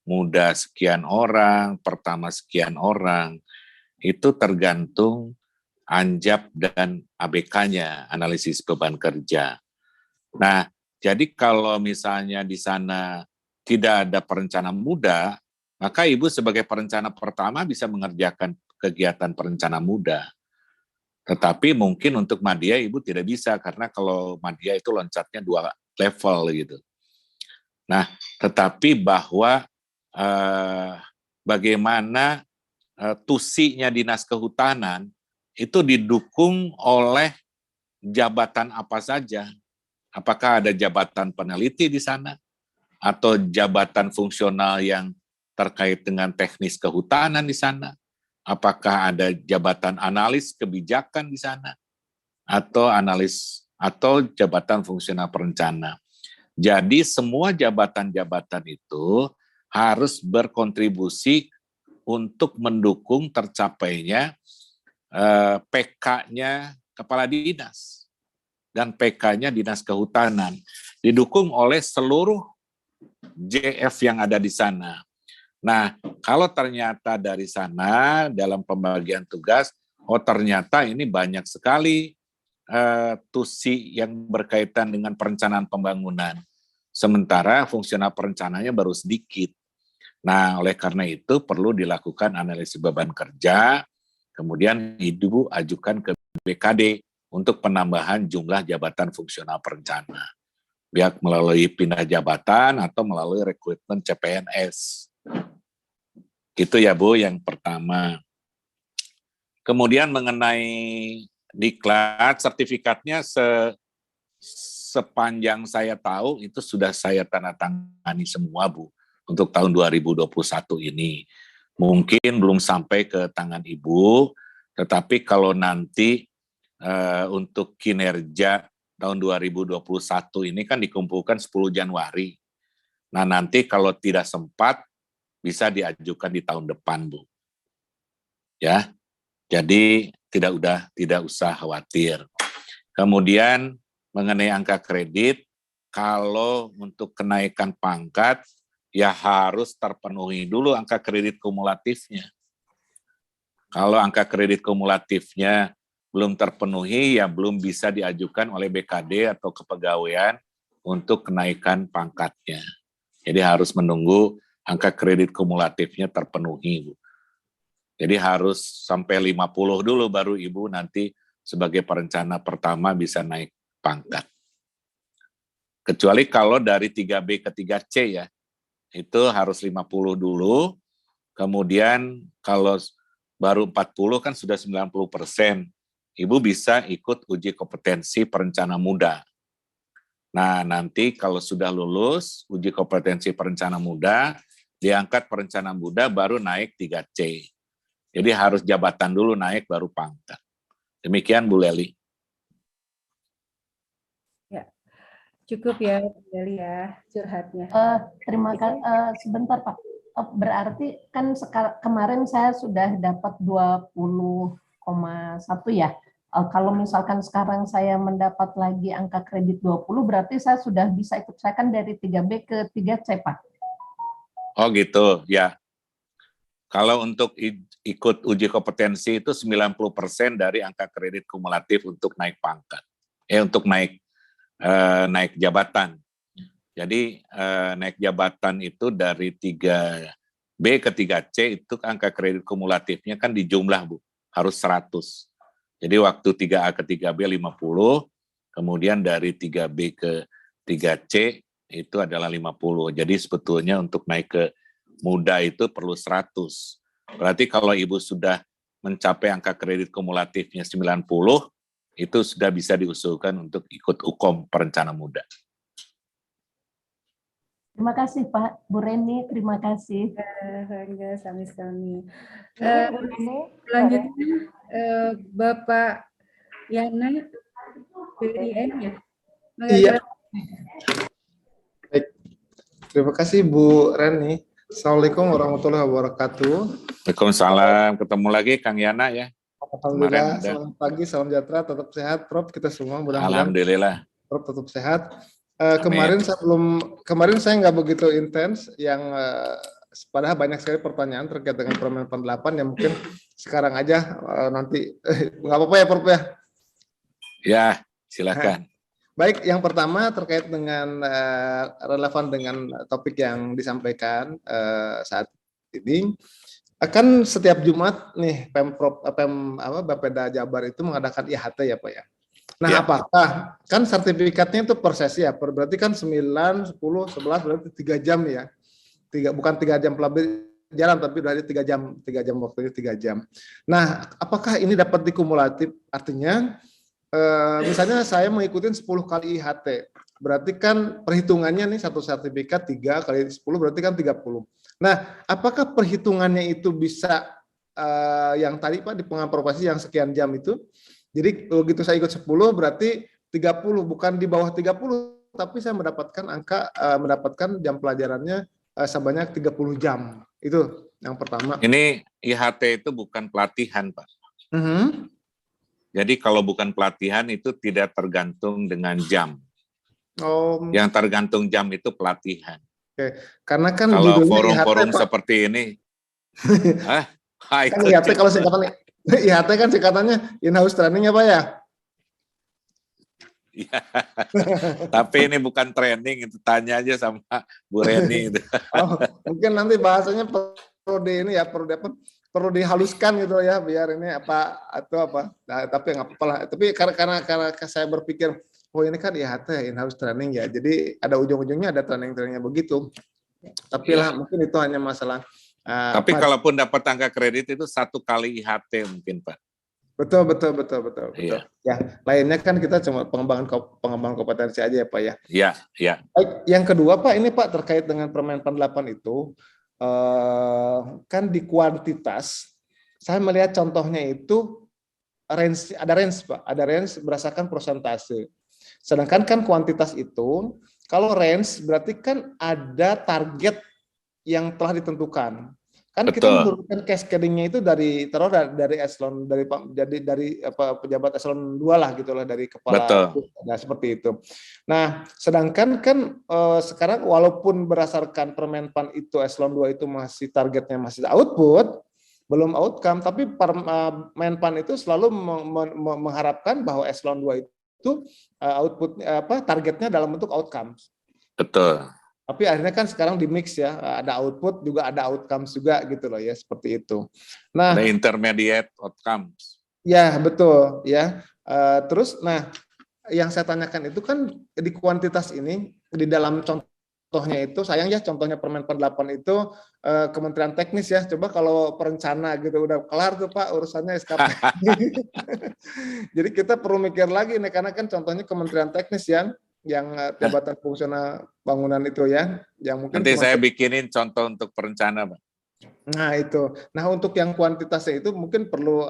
muda sekian orang, pertama sekian orang, itu tergantung anjap dan ABK-nya, analisis beban kerja. Nah, jadi kalau misalnya di sana tidak ada perencana muda, maka Ibu sebagai perencana pertama bisa mengerjakan kegiatan perencana muda. Tetapi mungkin untuk madya Ibu tidak bisa, karena kalau madya itu loncatnya 2 level gitu. Nah, tetapi bahwa bagaimana tusinya Dinas Kehutanan itu didukung oleh jabatan apa saja. Apakah ada jabatan peneliti di sana, atau jabatan fungsional yang terkait dengan teknis kehutanan di sana? Apakah ada jabatan analis kebijakan di sana, atau analis atau jabatan fungsional perencana? Jadi semua jabatan-jabatan itu harus berkontribusi untuk mendukung tercapainya PK-nya kepala dinas dan PK-nya Dinas Kehutanan, didukung oleh seluruh JF yang ada di sana. Nah, kalau ternyata dari sana dalam pembagian tugas, ternyata ini banyak sekali tusi yang berkaitan dengan perencanaan pembangunan, sementara fungsional perencanaannya baru sedikit. Nah, oleh karena itu perlu dilakukan analisis beban kerja, kemudian Ibu ajukan ke BKD untuk penambahan jumlah jabatan fungsional perencana, baik melalui pindah jabatan atau melalui rekrutmen CPNS. Gitu ya Bu, yang pertama. Kemudian mengenai diklat, sertifikatnya sepanjang saya tahu itu sudah saya tanda tangani semua Bu, untuk tahun 2021 ini. Mungkin belum sampai ke tangan Ibu, tetapi kalau nanti untuk kinerja tahun 2021 ini kan dikumpulkan 10 Januari. Nah, nanti kalau tidak sempat bisa diajukan di tahun depan, Bu. Ya. Jadi tidak usah khawatir. Kemudian mengenai angka kredit, kalau untuk kenaikan pangkat ya harus terpenuhi dulu angka kredit kumulatifnya. Kalau angka kredit kumulatifnya belum terpenuhi, ya belum bisa diajukan oleh BKD atau kepegawaian untuk kenaikan pangkatnya. Jadi harus menunggu angka kredit kumulatifnya terpenuhi, Bu. Jadi harus sampai 50 dulu baru Ibu nanti sebagai perencana pertama bisa naik pangkat. Kecuali kalau dari 3B ke 3C ya, itu harus 50 dulu, kemudian kalau baru 40 kan sudah 90%. Ibu bisa ikut uji kompetensi perencana muda. Nah, nanti kalau sudah lulus uji kompetensi perencana muda, diangkat perencana muda baru naik 3C. Jadi harus jabatan dulu naik baru pangkat. Demikian Bu Leli. Ya, cukup ya Bu Leli ya curhatnya. Terima kasih. Sebentar Pak. Berarti kan kemarin saya sudah dapat 20,1 ya. Kalau misalkan sekarang saya mendapat lagi angka kredit 20, berarti saya sudah bisa ikut, saya kan dari 3B ke 3C, Pak. Oh gitu, ya. Kalau untuk ikut uji kompetensi itu 90% dari angka kredit kumulatif untuk naik pangkat. Untuk naik jabatan. Jadi naik jabatan itu dari 3B ke 3C itu angka kredit kumulatifnya kan di jumlah Bu, harus 100. Jadi waktu 3A ke 3B 50, kemudian dari 3B ke 3C itu adalah 50. Jadi sebetulnya untuk naik ke muda itu perlu 100. Berarti kalau Ibu sudah mencapai angka kredit kumulatifnya 90, itu sudah bisa diusulkan untuk ikut UKOM perencana muda. Terima kasih Pak. Bu Reni, terima kasih. Enggak, sami-sami. Selanjutnya Bapak Yana BRIN ya. Iya. Baik. Terima kasih Bu Reni. Assalamualaikum warahmatullahi wabarakatuh. Waalaikumsalam. Ketemu lagi Kang Yana ya. Alhamdulillah. Selamat pagi, salam sejahtera, tetap sehat, Prof. Kita semua mudah-mudahan. Alhamdulillah. Prof tetap sehat. Kemarin saya nggak begitu intens, yang padahal banyak sekali pertanyaan terkait dengan Permen 8 yang mungkin sekarang aja nanti nggak apa-apa ya Prof ya. Ya, silakan. Baik, yang pertama terkait dengan relevan dengan topik yang disampaikan saat ini. Akan setiap Jumat nih Bapeda Jabar itu mengadakan IHT ya Pak ya. Nah, ya. Apakah kan sertifikatnya itu per sesi ya, berarti kan 9, 10, 11 berarti 3 jam ya. Bukan 3 jam pelajaran tapi berarti 3 jam waktunya 3 jam. Nah, apakah ini dapat dikumulatif? Artinya misalnya saya mengikuti 10 kali IHT, berarti kan perhitungannya nih satu sertifikat 3 kali 10 berarti kan 30. Nah, apakah perhitungannya itu bisa yang tadi Pak di pengalaman profesi yang sekian jam itu? Jadi begitu saya ikut 10 berarti 30, bukan di bawah 30, tapi saya mendapatkan jam pelajarannya sebanyak 30 jam. Itu yang pertama. Ini IHT itu bukan pelatihan, Pak. Jadi kalau bukan pelatihan itu tidak tergantung dengan jam. Yang tergantung jam itu pelatihan. Oke. Karena kan kalau forum-forum seperti ini, kan IHT kalau singkatannya IHT kan singkatannya in-house training ya Pak ya? Iya. Tapi ini bukan training, itu tanya aja sama Bu Reni. Mungkin nanti bahasanya perlu dihaluskan gitu ya, biar ini apa. Nah, tapi nggak apa-apa lah. Tapi karena saya berpikir, oh ini kan IHT in-house training ya, jadi ada ujung-ujungnya ada training-trainingnya begitu. Tapi lah mungkin itu hanya masalah. Tapi kalaupun dapat angka kredit itu 1 kali IHT mungkin Pak. Betul. Iya. Ya, lainnya kan kita cuma pengembangan kompetensi aja ya Pak ya. Iya. Baik, yang kedua Pak, ini Pak terkait dengan Permen 8 itu kan di kuantitas saya melihat contohnya itu ada range Pak, ada range berdasarkan persentase. Sedangkan kan kuantitas itu kalau range berarti kan ada target yang telah ditentukan. Kan betul. Kita menurunkan cascading-nya itu dari eselon dari pejabat eselon 2 lah gitulah, dari kepala. Nah, seperti itu. Nah, sedangkan kan sekarang walaupun berdasarkan Permenpan itu eselon 2 itu masih targetnya masih output, belum outcome, tapi Menpan itu selalu mengharapkan bahwa eselon 2 itu output targetnya dalam bentuk outcomes. Betul. Tapi akhirnya kan sekarang di mix ya, ada output juga ada outcomes juga gitu loh ya, seperti itu. Nah, ada intermediate outcomes. Ya betul ya. Terus, nah yang saya tanyakan itu kan di kuantitas ini di dalam contoh contohnya itu, sayang ya contohnya Permenpan 8 itu Kementerian Teknis ya. Coba kalau perencana gitu udah kelar tuh Pak urusannya SKP. Jadi kita perlu mikir lagi nih karena kan contohnya Kementerian Teknis yang jabatan fungsional bangunan itu ya, yang mungkin Nanti saya bikinin contoh untuk perencana, Pak. Nah itu. Nah untuk yang kuantitasnya itu mungkin perlu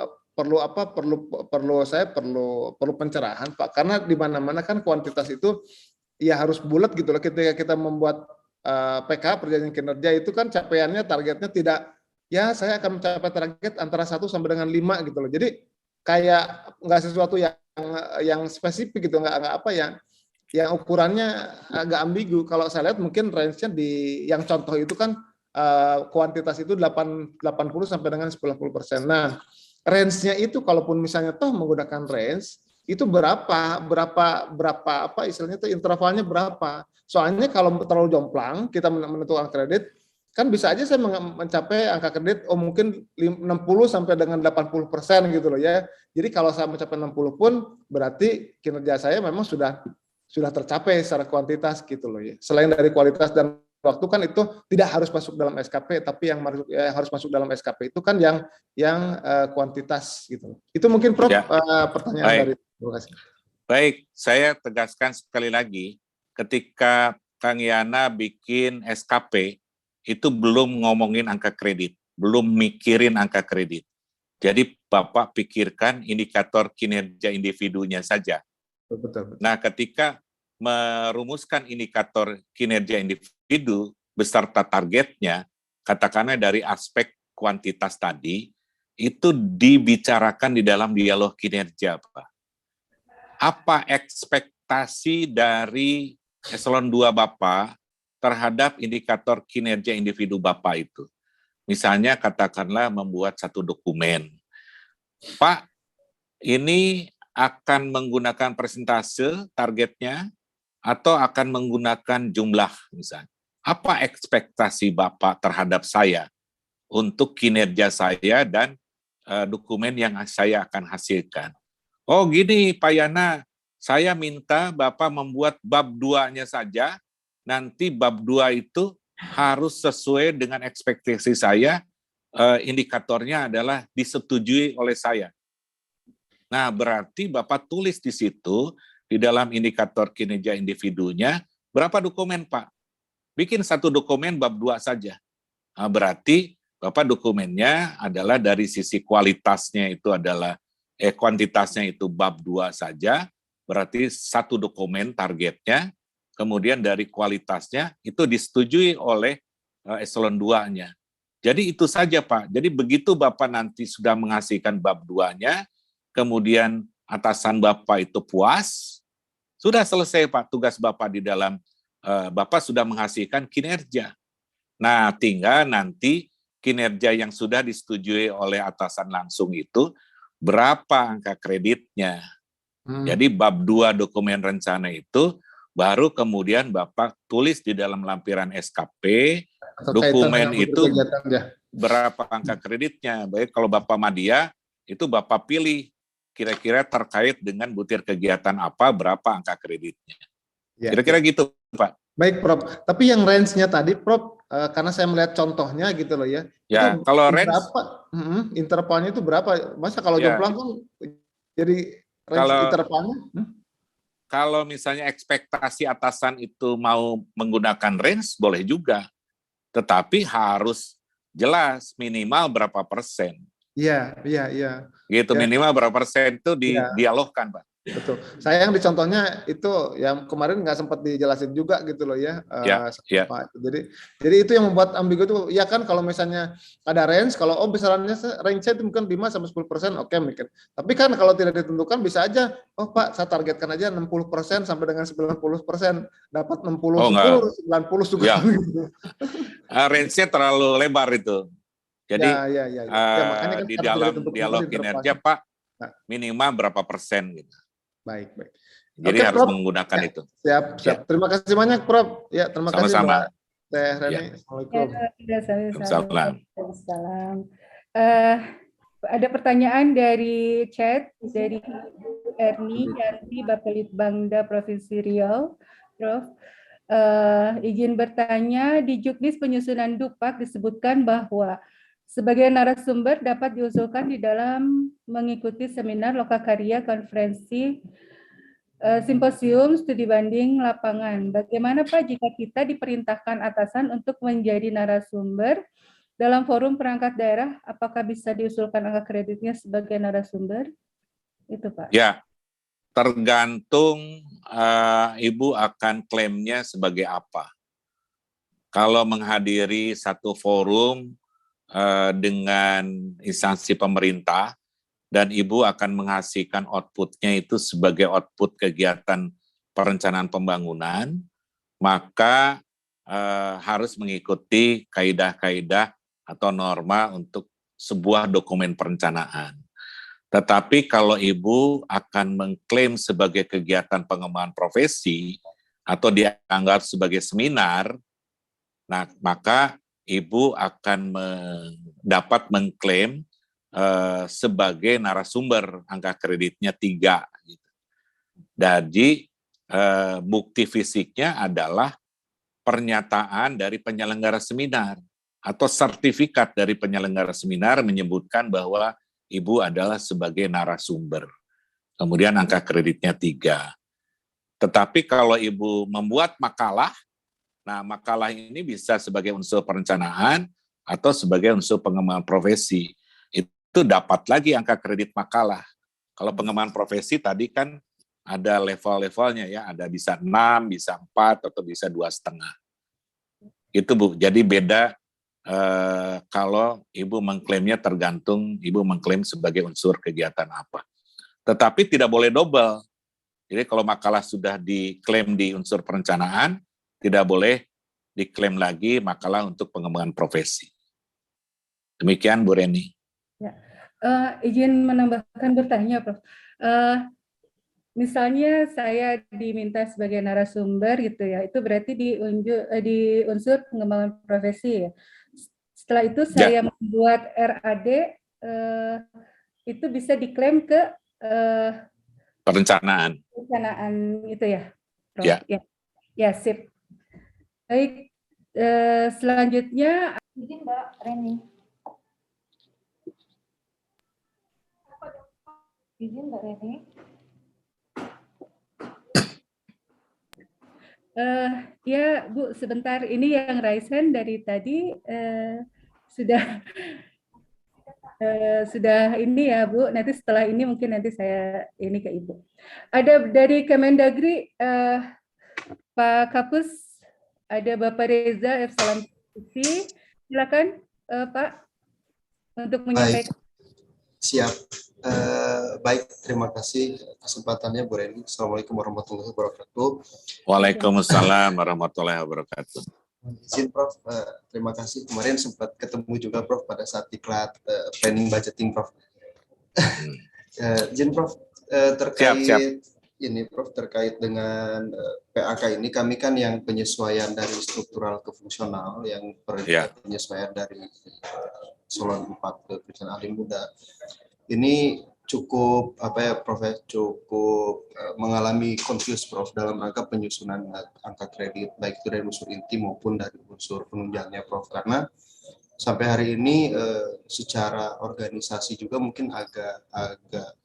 pencerahan Pak, karena di mana-mana kan kuantitas itu ya harus bulat gitu loh. Ketika kita membuat PK perjanjian kinerja itu kan capaiannya targetnya tidak ya saya akan mencapai target antara 1 sampai dengan 5 gitu loh. Jadi kayak nggak sesuatu yang spesifik gitu, nggak apa ya, yang ukurannya agak ambigu. Kalau saya lihat mungkin range-nya di yang contoh itu kan kuantitas itu 80 sampai dengan 90%. Nah, range-nya itu kalaupun misalnya toh menggunakan range itu berapa apa istilahnya itu intervalnya berapa. Soalnya kalau terlalu jomplang kita menentukan kredit kan bisa aja saya mencapai angka kredit mungkin 60 sampai dengan 80% gitu loh ya. Jadi kalau saya mencapai 60 pun berarti kinerja saya memang sudah tercapai secara kuantitas gitu loh ya. Selain dari kualitas dan waktu kan itu tidak harus masuk dalam SKP, tapi yang harus masuk dalam SKP itu kan yang kuantitas gitu. Itu mungkin Prof Ya. Pertanyaan Baik. dari terima kasih. Baik, saya tegaskan sekali lagi, ketika Kang Yana bikin SKP, itu belum ngomongin angka kredit, belum mikirin angka kredit. Jadi Bapak pikirkan indikator kinerja individunya saja. Betul. Nah, ketika merumuskan indikator kinerja individu beserta targetnya, katakanlah dari aspek kuantitas tadi, itu dibicarakan di dalam dialog kinerja, Pak. Apa ekspektasi dari eselon 2 Bapak terhadap indikator kinerja individu Bapak itu? Misalnya katakanlah membuat satu dokumen. Pak, ini akan menggunakan persentase targetnya atau akan menggunakan jumlah misalnya. Apa ekspektasi Bapak terhadap saya untuk kinerja saya dan dokumen yang saya akan hasilkan? Oh gini Pak Yana, saya minta Bapak membuat bab 2-nya saja, nanti bab 2 itu harus sesuai dengan ekspektasi saya, indikatornya adalah disetujui oleh saya. Nah, berarti Bapak tulis di situ, di dalam indikator kinerja individunya, berapa dokumen, Pak? Bikin satu dokumen bab 2 saja. Nah, berarti Bapak dokumennya adalah dari sisi kualitasnya itu adalah, kuantitasnya itu bab 2 saja, berarti satu dokumen targetnya, kemudian dari kualitasnya itu disetujui oleh eselon 2-nya. Jadi itu saja, Pak. Jadi begitu Bapak nanti sudah menghasilkan bab 2-nya, kemudian atasan Bapak itu puas, sudah selesai Pak tugas Bapak di dalam, Bapak sudah menghasilkan kinerja. Nah, tinggal nanti kinerja yang sudah disetujui oleh atasan langsung itu, berapa angka kreditnya. Jadi bab 2 dokumen rencana itu, baru kemudian Bapak tulis di dalam lampiran SKP, dokumen itu berapa angka kreditnya. Baik kalau Bapak Madya, itu Bapak pilih kira-kira terkait dengan butir kegiatan apa, berapa angka kreditnya. Kira-kira gitu, Pak. Baik, Prof. Tapi yang range-nya tadi, Prof, karena saya melihat contohnya gitu loh ya. Ya, itu kalau range, berapa? Intervalnya itu berapa? Masa kalau ya, jomplang kan jadi range intervalnya? Kalau misalnya ekspektasi atasan itu mau menggunakan range, boleh juga. Tetapi harus jelas minimal berapa persen. Iya. Gitu, minimal berapa persen itu didialogkan, Pak. Betul. Saya yang di contohnya itu yang kemarin nggak sempat dijelasin juga gitu loh ya. Jadi itu yang membuat ambigu itu. Ya kan kalau misalnya ada range, kalau besarannya range-nya itu mungkin 5 sampai 10%, oke mungkin. Tapi kan kalau tidak ditentukan bisa aja, oh Pak, saya targetkan aja 60% sampai dengan 90%, dapat 60, 10, 90 juga. Ya. Range-nya terlalu lebar itu. Jadi makanya kan di dalam dialog kinerja Pak, minimal berapa persen gitu. Baik. Jadi harus Prof, menggunakan itu. Siap. Ya. Terima kasih banyak, Prof. Ya, terima kasih Mbak Teh Reni. Assalamualaikum. Waalaikumsalam. Ada pertanyaan dari chat dari Erni Yanti Bapelitbangda Provinsi Riau, Prof. Izin bertanya, di juknis penyusunan Dupak disebutkan bahwa sebagai narasumber dapat diusulkan di dalam mengikuti seminar, lokakarya, konferensi, simposium, studi banding lapangan. Bagaimana Pak jika kita diperintahkan atasan untuk menjadi narasumber dalam forum perangkat daerah, apakah bisa diusulkan angka kreditnya sebagai narasumber? Itu Pak. Ya, tergantung Ibu akan klaimnya sebagai apa. Kalau menghadiri satu forum dengan instansi pemerintah dan Ibu akan menghasilkan outputnya itu sebagai output kegiatan perencanaan pembangunan, maka harus mengikuti kaidah-kaidah atau norma untuk sebuah dokumen perencanaan. Tetapi kalau Ibu akan mengklaim sebagai kegiatan pengembangan profesi atau dianggap sebagai seminar, nah maka Ibu akan dapat mengklaim sebagai narasumber, angka kreditnya 3. Jadi bukti fisiknya adalah pernyataan dari penyelenggara seminar atau sertifikat dari penyelenggara seminar menyebutkan bahwa Ibu adalah sebagai narasumber. Kemudian angka kreditnya 3. Tetapi kalau Ibu membuat makalah, nah makalah ini bisa sebagai unsur perencanaan atau sebagai unsur pengembangan profesi. Itu dapat lagi angka kredit makalah. Kalau pengembangan profesi tadi kan ada level-levelnya ya, ada bisa 6, bisa 4, atau bisa 2,5. Itu Bu, jadi beda kalau Ibu mengklaimnya tergantung Ibu mengklaim sebagai unsur kegiatan apa. Tetapi tidak boleh double. Jadi kalau makalah sudah diklaim di unsur perencanaan, tidak boleh diklaim lagi makalah untuk pengembangan profesi. Demikian Bu Reni. Ya. Izin menambahkan bertanya Prof. Misalnya saya diminta sebagai narasumber gitu ya, itu berarti di unsur pengembangan profesi ya. Setelah itu saya membuat RAD, itu bisa diklaim ke perencanaan itu ya, Prof. Ya. Ya, sip. Baik, selanjutnya izin Mbak Reni. Izin Mbak Reni. Ya Bu, sebentar, ini yang raise hand dari tadi sudah ini ya Bu, nanti setelah ini mungkin nanti saya ini ke Ibu. Ada dari Kemendagri, Pak Kapus, ada Bapak Reza F. Salam. Silakan Pak untuk menyampaikan. Siap. Baik, terima kasih kesempatannya Bu Reni. Assalamualaikum warahmatullahi wabarakatuh. Waalaikumsalam warahmatullahi wabarakatuh. Izin Prof, terima kasih. Kemarin sempat ketemu juga Prof pada saat diklat planning budgeting Prof. Izin Prof, terkait siap. Ini Prof, terkait dengan PAK ini, kami kan yang penyesuaian dari struktural ke fungsional, yang penyesuaian dari Eselon 4 ke perencanaan ahli muda. Ini cukup Prof, cukup mengalami confuse Prof dalam rangka penyusunan angka kredit, baik itu dari unsur inti maupun dari unsur penunjangnya Prof, karena sampai hari ini secara organisasi juga mungkin agak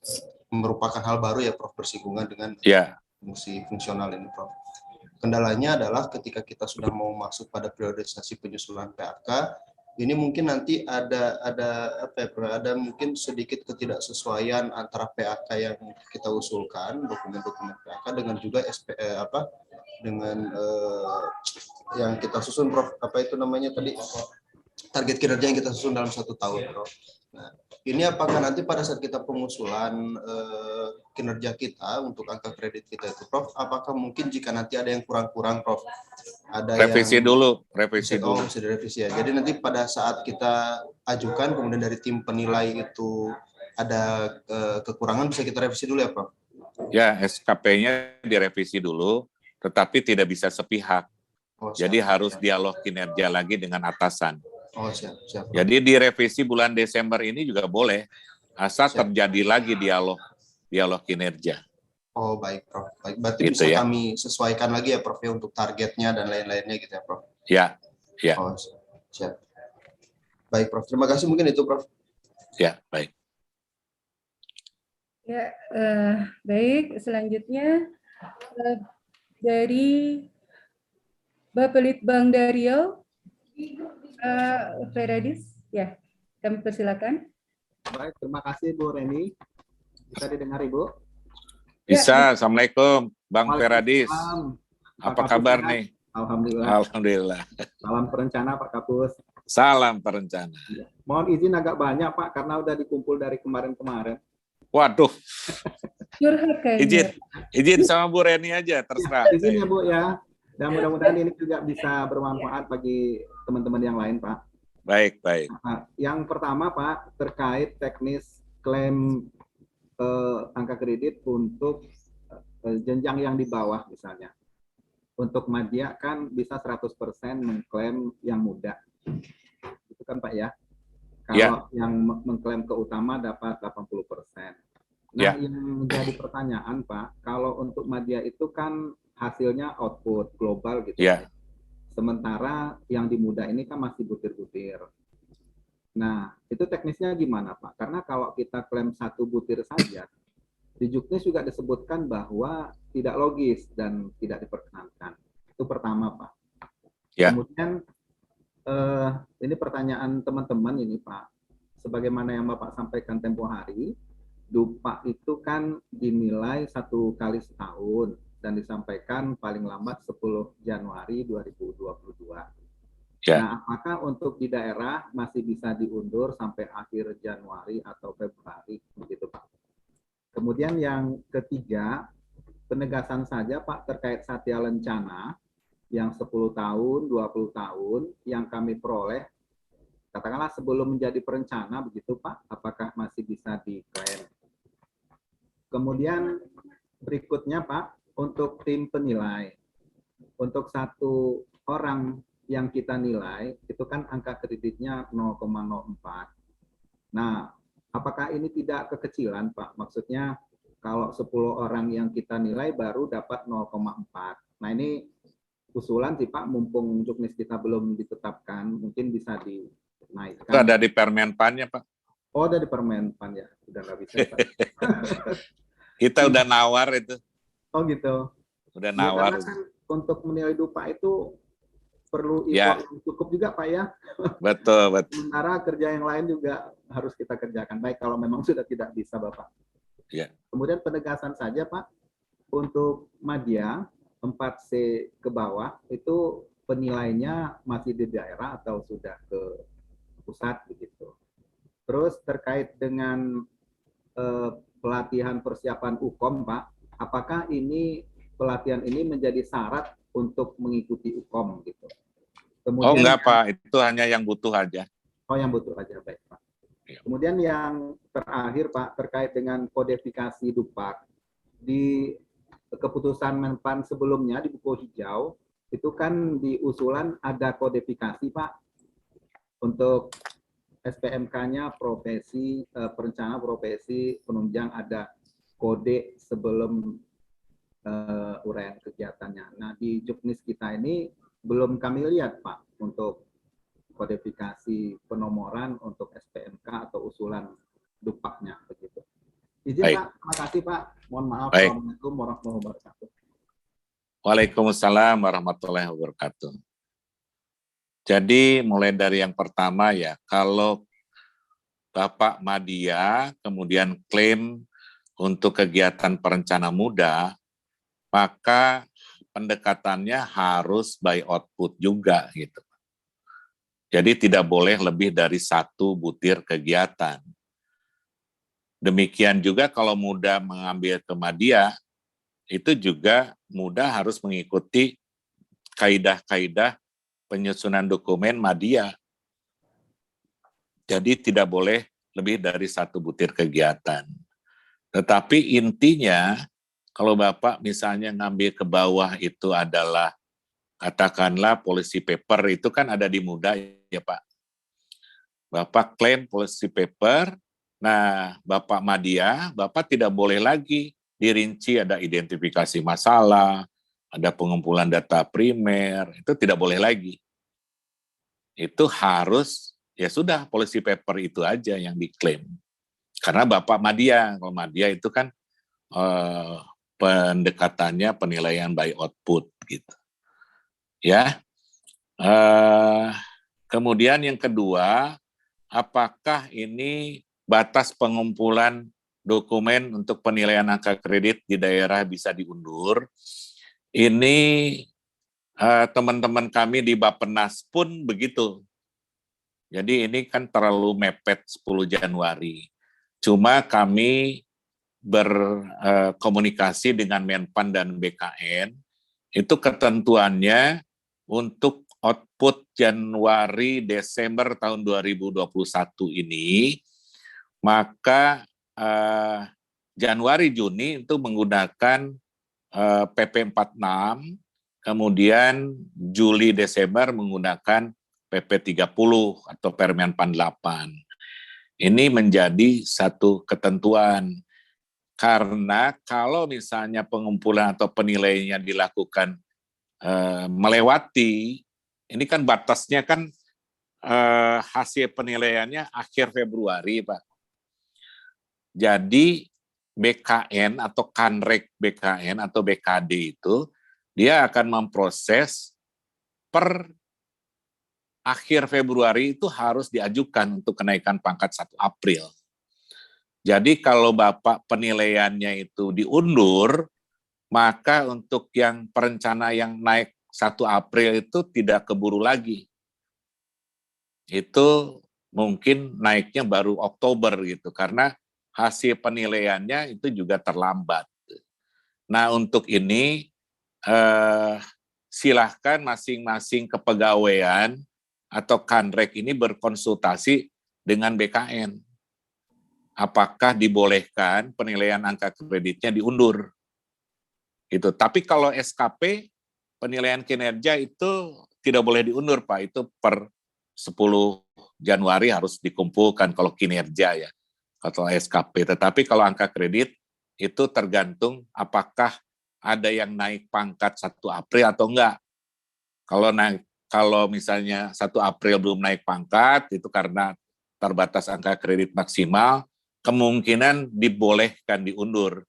merupakan hal baru ya Prof, bersinggungan dengan fungsi fungsional ini Prof. Kendalanya adalah ketika kita sudah mau masuk pada priorisasi penyusunan PAK, ini mungkin nanti ada mungkin sedikit ketidaksesuaian antara PAK yang kita usulkan, dokumen-dokumen PAK, dengan juga yang kita susun Prof, target kinerja yang kita susun dalam 1 tahun Prof. Nah, ini apakah nanti pada saat kita pengusulan kinerja kita untuk angka kredit kita itu Prof, apakah mungkin jika nanti ada yang kurang-kurang Prof, ada revisi yang dulu. bisa direvisi ya. Jadi nanti pada saat kita ajukan kemudian dari tim penilai itu ada kekurangan, bisa kita revisi dulu ya Prof? Ya, SKP-nya direvisi dulu, tetapi tidak bisa sepihak. Jadi harus dialog kinerja lagi dengan atasan. Siap. Jadi direvisi bulan Desember ini juga boleh, asal terjadi lagi dialog kinerja. Oh baik Prof. Baik. Berarti Gitu bisa ya. kami sesuaikan lagi ya Prof ya untuk targetnya dan lain-lainnya gitu ya Prof. Ya, ya, Oh siap. Baik Prof. Terima kasih mungkin itu Prof. ya, baik. Ya, baik. Selanjutnya dari Bapelitbang Dario, Feradis, ya, kami persilakan. Baik, terima kasih Bu Reni. Bisa didengar Ibu? Bisa. Assalamualaikum, Bang Feradis. Waalaikumsalam. Apa Pak Kapus kabar sehat? nih? Alhamdulillah. Alhamdulillah. Salam perencana Pak Kapus. Salam perencana. Mohon izin agak banyak Pak, karena udah dikumpul dari kemarin-kemarin. Waduh, Curhat kayaknya. izin sama Bu Reni aja, terserah. Izin ya Bu ya. Dan mudah-mudahan ini juga bisa bermanfaat bagi teman-teman yang lain Pak. Baik, baik. Nah, yang pertama Pak, terkait teknis klaim angka kredit untuk jenjang yang di bawah misalnya. Untuk Madya kan bisa 100% mengklaim yang muda. Itu kan Pak ya. Kalau yang mengklaim ke utama dapat 80%. Nah, yang menjadi pertanyaan Pak, kalau untuk Madya itu kan hasilnya output global gitu. Sementara yang di muda ini kan masih butir-butir. Nah, itu teknisnya gimana Pak? Karena kalau kita klaim 1 butir saja, di Juknis juga disebutkan bahwa tidak logis dan tidak diperkenankan. Itu pertama Pak. Kemudian ini pertanyaan teman-teman ini Pak. Sebagaimana yang Bapak sampaikan tempo hari, DUPA itu kan dinilai 1 kali setahun dan disampaikan paling lambat 10 Januari 2022. Nah, apakah untuk di daerah masih bisa diundur sampai akhir Januari atau Februari, begitu Pak? Kemudian yang ketiga, penegasan saja Pak terkait Satya Lencana yang 10 tahun, 20 tahun yang kami peroleh, katakanlah sebelum menjadi perencana, begitu Pak, apakah masih bisa diklaim? Kemudian berikutnya Pak, untuk tim penilai, untuk 1 orang yang kita nilai, itu kan angka kreditnya 0,04. Nah, apakah ini tidak kekecilan, Pak? Maksudnya, kalau 10 orang yang kita nilai baru dapat 0,4. Nah, ini usulan sih, Pak, mumpung Juknis kita belum ditetapkan, mungkin bisa dinaikkan. Itu ada di Permenpannya, Pak. Oh, ada di Permenpan ya? Udah nggak bisa, Pak. Kita udah nawar itu. Oh, gitu. Udah nawar. Ya, kan untuk menilai DUPA itu perlu effort yang cukup juga Pak ya. Betul, betul. Sementara kerja yang lain juga harus kita kerjakan. Baik kalau memang sudah tidak bisa Bapak. Ya. Kemudian penegasan saja Pak, untuk Madya 4C ke bawah itu penilainya masih di daerah atau sudah ke pusat begitu. Terus terkait dengan pelatihan persiapan UKOM Pak, apakah ini pelatihan ini menjadi syarat untuk mengikuti UKOM gitu? Kemudian, enggak Pak, itu hanya yang butuh aja. Oh yang butuh aja, baik Pak. Ya. Kemudian yang terakhir Pak, terkait dengan kodifikasi DUPAK. Di keputusan Menpan sebelumnya di buku hijau, itu kan di usulan ada kodifikasi Pak. Untuk SPMK-nya profesi, perencana profesi penunjang ada kode sebelum uraian kegiatannya. Nah, di Juknis kita ini belum kami lihat, Pak, untuk kodifikasi penomoran untuk SPMK atau usulan DUPAK-nya begitu. Izin Pak, terima kasih Pak. Mohon maaf. Assalamualaikum warahmatullahi wabarakatuh. Waalaikumsalam warahmatullahi wabarakatuh. Jadi mulai dari yang pertama ya, kalau Bapak Madya kemudian klaim untuk kegiatan perencana muda, maka pendekatannya harus by output juga gitu. Jadi tidak boleh lebih dari 1 butir kegiatan. Demikian juga kalau muda mengambil ke Madya, itu juga muda harus mengikuti kaidah-kaidah penyusunan dokumen Madya. Jadi tidak boleh lebih dari 1 butir kegiatan. Tetapi intinya, kalau Bapak misalnya ngambil ke bawah itu adalah, katakanlah policy paper, itu kan ada di muda ya Pak. Bapak klaim policy paper, nah Bapak Madya, Bapak tidak boleh lagi dirinci ada identifikasi masalah, ada pengumpulan data primer, itu tidak boleh lagi. Itu harus, ya sudah, policy paper itu aja yang diklaim. Karena Bapak Madya, kalau Madya itu kan pendekatannya penilaian by output gitu. Ya. Kemudian yang kedua, apakah ini batas pengumpulan dokumen untuk penilaian angka kredit di daerah bisa diundur? Ini teman-teman kami di Bappenas pun begitu. Jadi ini kan terlalu mepet 10 Januari. Cuma kami berkomunikasi dengan Menpan dan BKN, itu ketentuannya untuk output Januari Desember tahun 2021 ini, maka Januari Juni itu menggunakan PP 46, kemudian Juli Desember menggunakan PP 30 atau Permen Pan 8. Ini menjadi satu ketentuan. Karena kalau misalnya pengumpulan atau penilaiannya dilakukan melewati, ini kan batasnya kan hasil penilaiannya akhir Februari, Pak. Jadi BKN atau Kanrek BKN atau BKD itu dia akan memproses per akhir Februari itu harus diajukan untuk kenaikan pangkat 1 April. Jadi kalau Bapak penilaiannya itu diundur, maka untuk yang perencana yang naik 1 April itu tidak keburu lagi. Itu mungkin naiknya baru Oktober gitu, karena hasil penilaiannya itu juga terlambat. Nah untuk ini silahkan masing-masing kepegawaian atau Kanrek ini berkonsultasi dengan BKN. Apakah dibolehkan penilaian angka kreditnya diundur? Gitu. Tapi kalau SKP penilaian kinerja itu tidak boleh diundur, Pak. Itu per 10 Januari harus dikumpulkan kalau kinerja ya. Kalau SKP. Tetapi kalau angka kredit itu tergantung apakah ada yang naik pangkat 1 April atau enggak. Kalau misalnya 1 April belum naik pangkat, itu karena terbatas angka kredit maksimal, kemungkinan dibolehkan diundur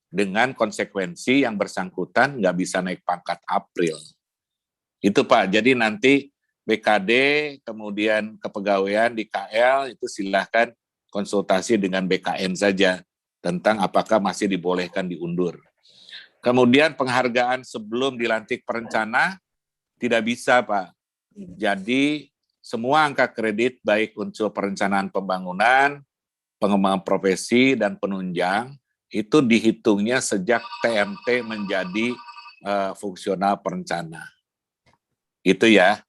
dengan konsekuensi yang bersangkutan nggak bisa naik pangkat April. Itu Pak, jadi nanti BKD, kemudian kepegawaian di KL, itu silahkan konsultasi dengan BKN saja tentang apakah masih dibolehkan diundur. Kemudian penghargaan sebelum dilantik perencana tidak bisa Pak. Jadi semua angka kredit baik unsur perencanaan pembangunan, pengembangan profesi, dan penunjang itu dihitungnya sejak TMT menjadi fungsional perencana. Itu ya.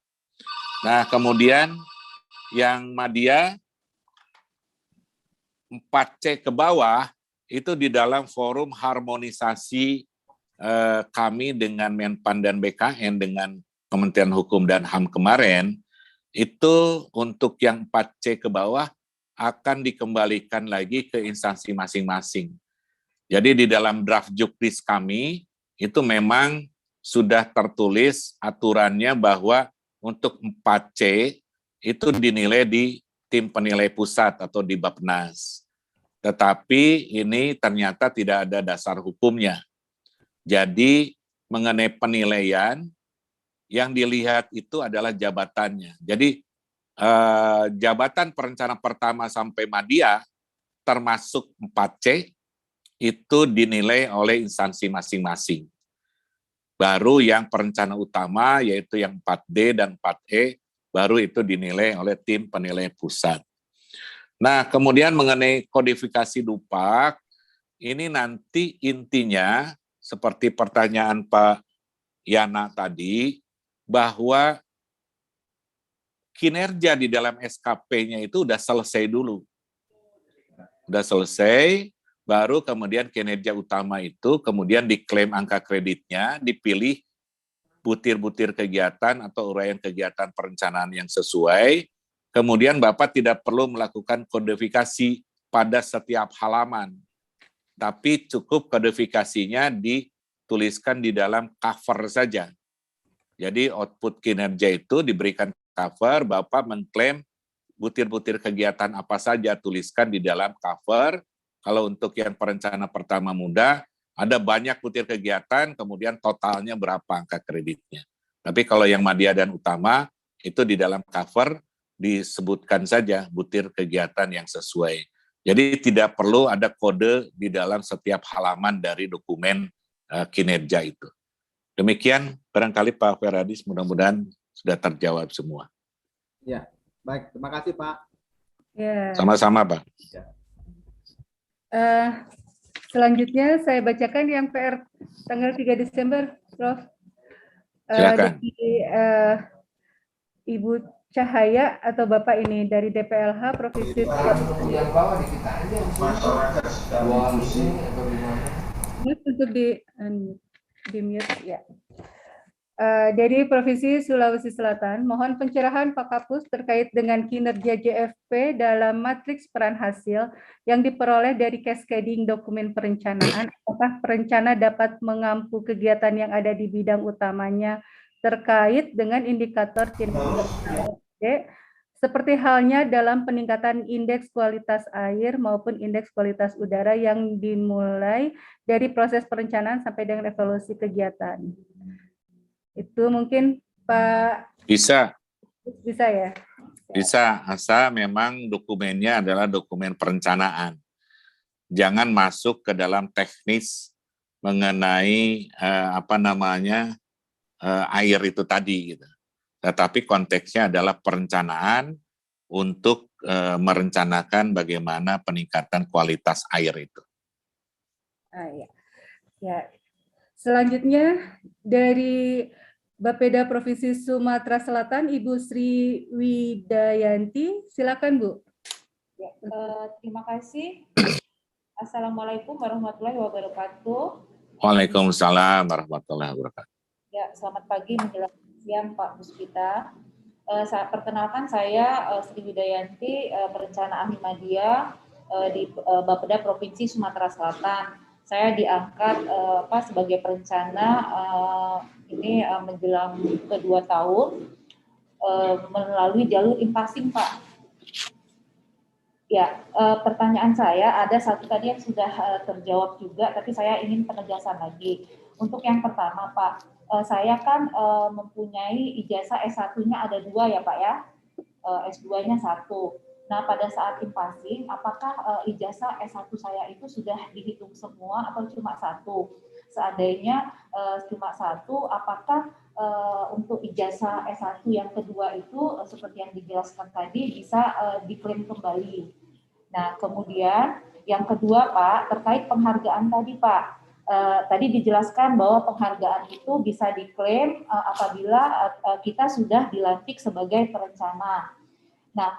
Nah kemudian yang Madya 4C ke bawah itu di dalam forum harmonisasi kami dengan Menpan dan BKN dengan Kementerian Hukum dan HAM kemarin, itu untuk yang 4C ke bawah akan dikembalikan lagi ke instansi masing-masing. Jadi di dalam draft juknis kami itu memang sudah tertulis aturannya bahwa untuk 4C itu dinilai di tim penilai pusat atau di Bappenas. Tetapi ini ternyata tidak ada dasar hukumnya. Jadi mengenai penilaian yang dilihat itu adalah jabatannya. Jadi jabatan perencana pertama sampai Madya termasuk 4C itu dinilai oleh instansi masing-masing. Baru yang perencana utama yaitu yang 4D dan 4E baru itu dinilai oleh tim penilai pusat. Nah, kemudian mengenai kodifikasi DUPAK, ini nanti intinya seperti pertanyaan Pak Yana tadi, bahwa kinerja di dalam SKP-nya itu udah selesai dulu. Udah selesai, baru kemudian kinerja utama itu kemudian diklaim angka kreditnya, dipilih butir-butir kegiatan atau uraian kegiatan perencanaan yang sesuai, kemudian Bapak tidak perlu melakukan kodifikasi pada setiap halaman. tapi cukup kodifikasinya dituliskan di dalam cover saja. Jadi output kinerja itu diberikan cover, Bapak mengklaim butir-butir kegiatan apa saja, tuliskan di dalam cover. Kalau untuk yang perencana pertama muda, ada banyak butir kegiatan, kemudian totalnya berapa angka kreditnya. Tapi kalau yang madya dan utama, itu di dalam cover disebutkan saja butir kegiatan yang sesuai. Jadi tidak perlu ada kode di dalam setiap halaman dari dokumen kinerja itu. Demikian barangkali Pak Feradis, mudah-mudahan sudah terjawab semua. Ya, baik. Terima kasih Pak. Ya. Sama-sama Pak. Selanjutnya saya bacakan yang PR tanggal 3 Desember, Prof. Silakan. Ibu Cahaya atau Bapak ini dari DPLH Provinsi untuk di mute ya. Dari Provinsi Sulawesi Selatan, mohon pencerahan Pak Kapus terkait dengan kinerja JFP dalam matriks peran hasil yang diperoleh dari cascading dokumen perencanaan. Apakah perencana dapat mengampu kegiatan yang ada di bidang utamanya terkait dengan indikator kinerja seperti halnya dalam peningkatan indeks kualitas air maupun indeks kualitas udara yang dimulai dari proses perencanaan sampai dengan evaluasi kegiatan. Itu mungkin Pak. Bisa Ya? Bisa, asal memang dokumennya adalah dokumen perencanaan. Jangan masuk ke dalam teknis mengenai air itu tadi gitu. Tetapi konteksnya adalah perencanaan untuk merencanakan bagaimana peningkatan kualitas air itu. Ya. Selanjutnya dari Bapeda Provinsi Sumatera Selatan, Ibu Sri Widayanti, silakan Bu. Ya, terima kasih. Assalamualaikum warahmatullahi wabarakatuh. Waalaikumsalam warahmatullahi wabarakatuh. Ya, selamat pagi menjelang siang Pak Puspita. Perkenalkan saya Sri Widayanti, perencana ahli madya di Bapeda Provinsi Sumatera Selatan. Saya diangkat sebagai perencana ini menjelang kedua tahun melalui jalur impasing Pak. Ya, pertanyaan saya ada satu tadi yang sudah terjawab juga, tapi saya ingin penegasan lagi. Untuk yang pertama Pak, saya kan mempunyai ijazah S1-nya ada 2 ya Pak ya, S2-nya 1. Nah, pada saat impasing, apakah ijazah S1 saya itu sudah dihitung semua atau cuma 1? Seandainya cuma 1, apakah untuk ijazah S1 yang kedua itu seperti yang dijelaskan tadi bisa diklaim kembali? Nah, kemudian yang kedua Pak, terkait penghargaan tadi Pak. Tadi dijelaskan bahwa penghargaan itu bisa diklaim apabila kita sudah dilantik sebagai perencana. Nah,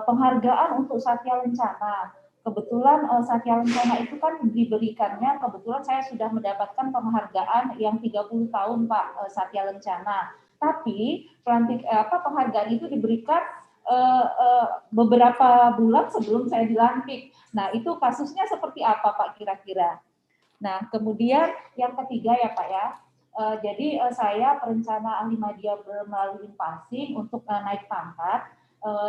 penghargaan untuk Satya Lencana, kebetulan Satya Lencana itu kan diberikannya, kebetulan saya sudah mendapatkan penghargaan yang 30 tahun Pak Satya Lencana. Tapi penghargaan itu diberikan beberapa bulan sebelum saya dilantik. Nah, itu kasusnya seperti apa Pak kira-kira? Nah, kemudian yang ketiga ya Pak ya, jadi saya perencana ahli madya melalui impasing untuk naik pangkat.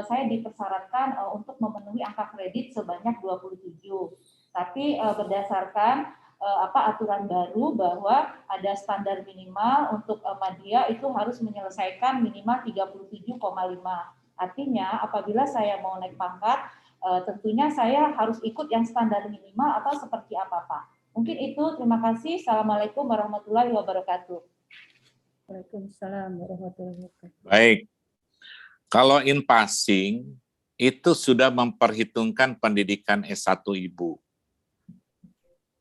Saya dipersyaratkan untuk memenuhi angka kredit sebanyak 27. Tapi berdasarkan aturan baru bahwa ada standar minimal untuk madya itu harus menyelesaikan minimal 37,5. Artinya apabila saya mau naik pangkat, tentunya saya harus ikut yang standar minimal atau seperti apa Pak? Mungkin itu, terima kasih. Assalamualaikum warahmatullahi wabarakatuh. Waalaikumsalam warahmatullahi wabarakatuh. Baik. Kalau impasing itu sudah memperhitungkan pendidikan S1 Ibu.